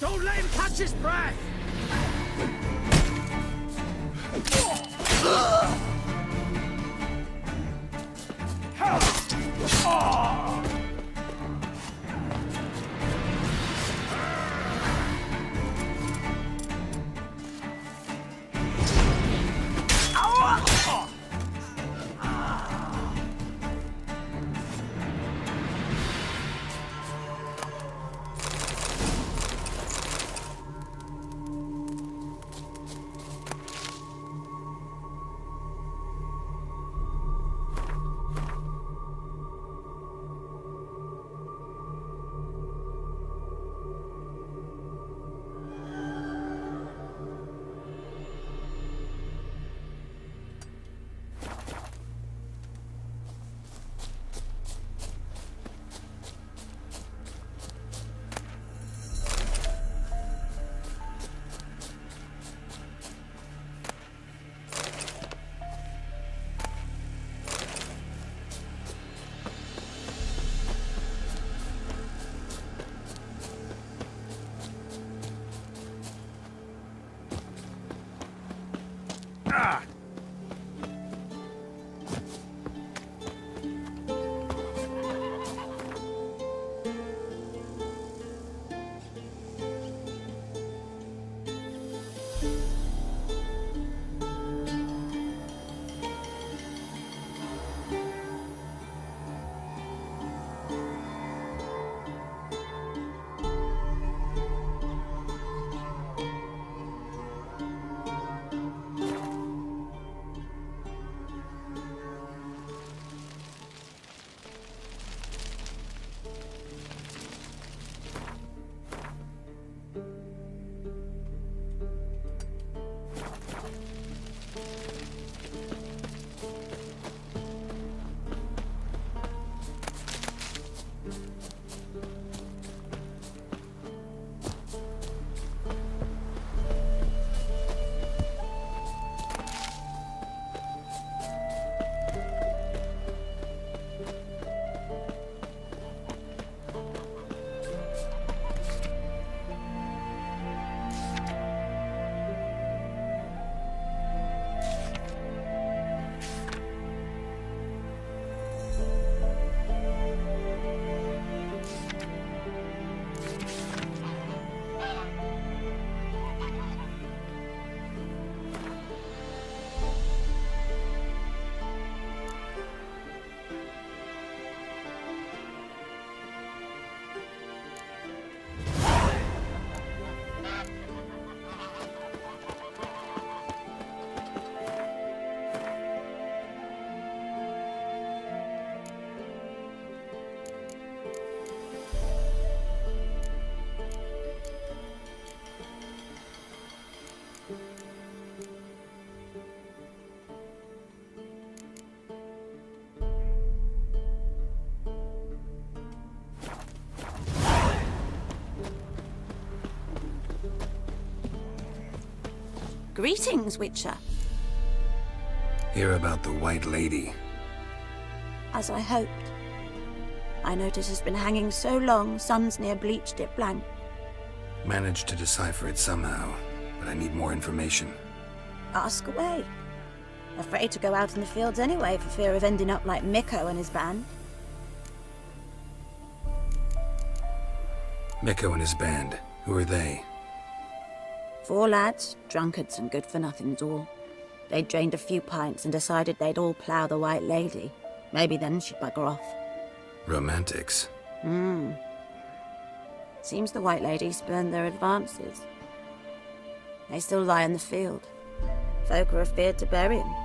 Don't let him catch his breath! Greetings, Witcher. Hear about the White Lady. As I hoped. I notice it's been hanging so long, Sun's near bleached it blank. Managed to decipher it somehow, but I need more information. Ask away. Afraid to go out in the fields anyway for fear of ending up like Mikko and his band. Mikko and his band. Who are they? 4 lads, drunkards and good-for-nothings all. They'd drained a few pints and decided they'd all plough the White Lady. Maybe then she'd bugger off. Romantics. Seems the White Lady spurned their advances. They still lie in the field. Folk are afeard to bury 'em.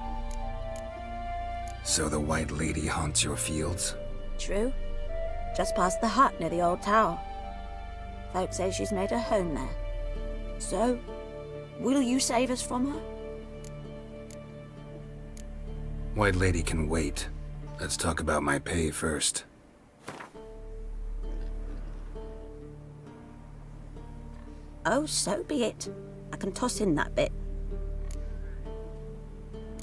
So the White Lady haunts your fields? True. Just past the hut near the old tower. Folk say she's made her home there. So, will you save us from her? White Lady can wait. Let's talk about my pay first. Oh, so be it. I can toss in that bit.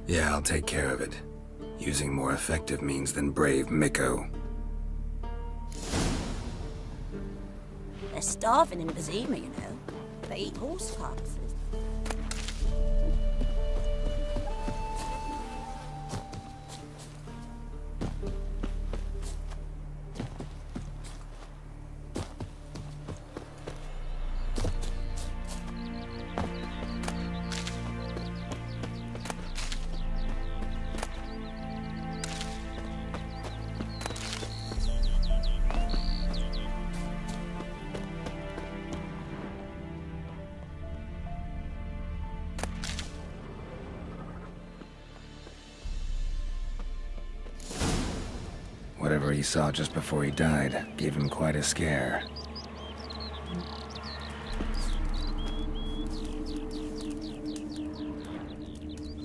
Yeah, I'll take care of it. Using more effective means than brave Mikko. They're starving in Vizima, you know. They eat horse carcasses. Whatever he saw just before he died gave him quite a scare.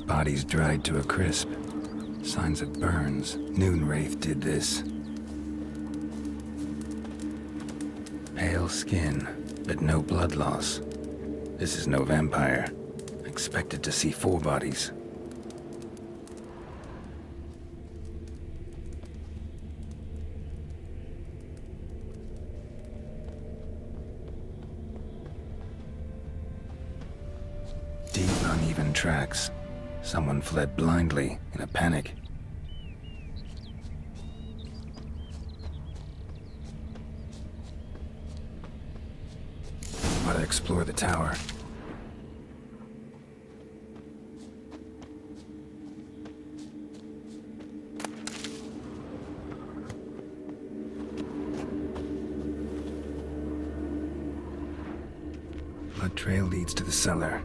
Bodies dried to a crisp. Signs of burns. Noonwraith did this. Pale skin, but no blood loss. This is no vampire. Expected to see 4 bodies. Deep, uneven tracks. Someone fled blindly, in a panic. Ought to explore the tower. Blood trail leads to the cellar.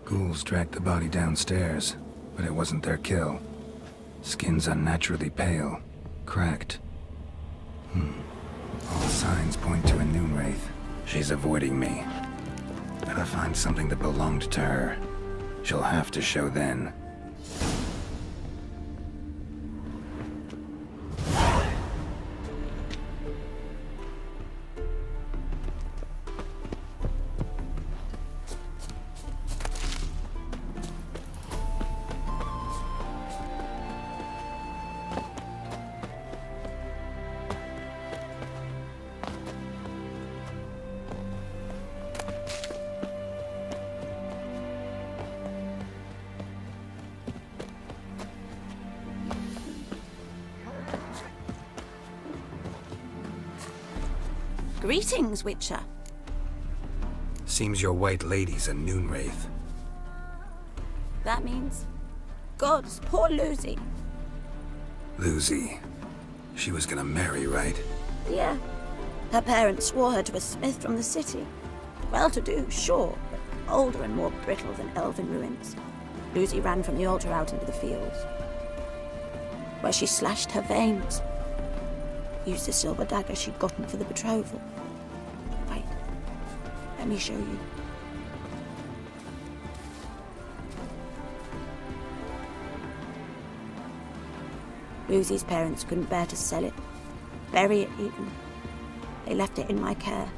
Ghouls dragged the body downstairs, but it wasn't their kill. Skin's unnaturally pale, cracked. All signs point to a Noonwraith. She's avoiding me. Gotta find something that belonged to her. She'll have to show then. Greetings, Witcher. Seems your white lady's a Noonwraith. That means... gods, poor Lucy. Lucy. She was gonna marry, right? Yeah. Her parents swore her to a smith from the city. Well-to-do, sure, but older and more brittle than elven ruins. Lucy ran from the altar out into the fields, where she slashed her veins. Used the silver dagger she'd gotten for the betrothal. Wait, let me show you. Lucy's parents couldn't bear to sell it, bury it even. They left it in my care.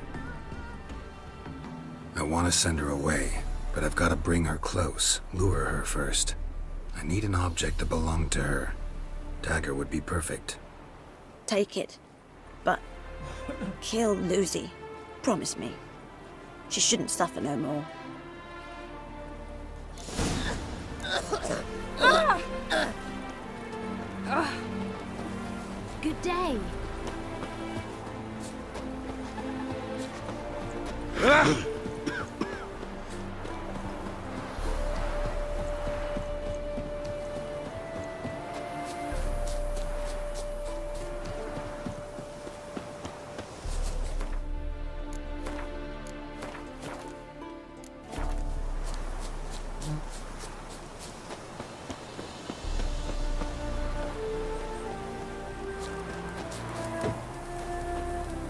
I want to send her away, but I've got to bring her close, lure her first. I need an object that belonged to her. Dagger would be perfect. Take it, but kill Lucy. Promise me. She shouldn't suffer no more. Good day.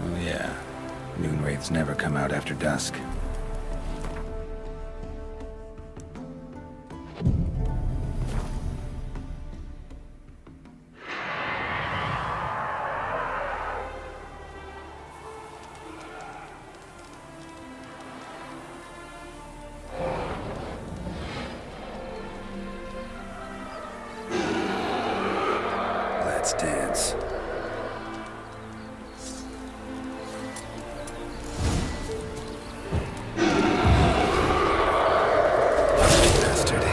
Oh yeah, Noonwraiths never come out after dusk. Let's dance. Bastard.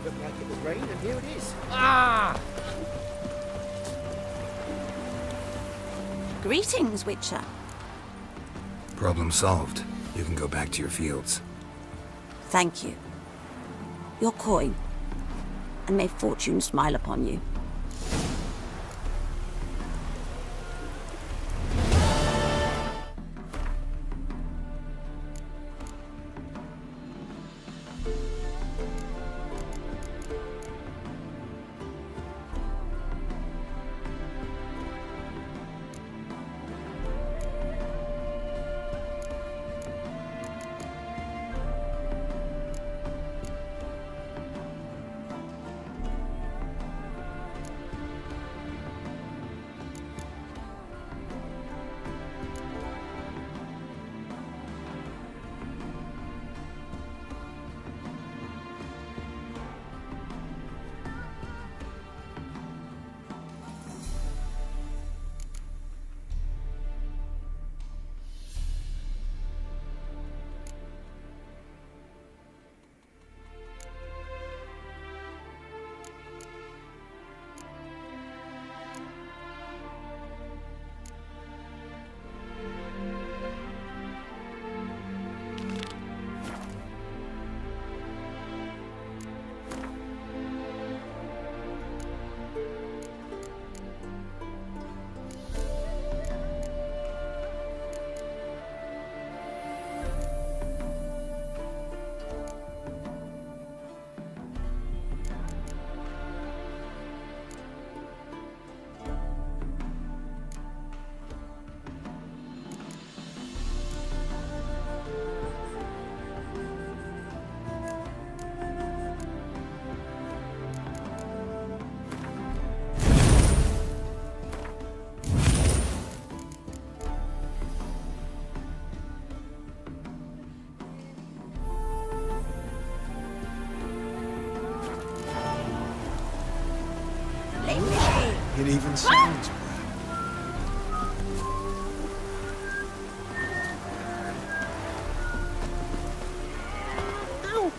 Looked like it would rain, and here it is. Ah! Greetings, Witcher. Problem solved. You can go back to your fields. Thank you. Your coin. And may fortune smile upon you. It even sounds bad. Ow!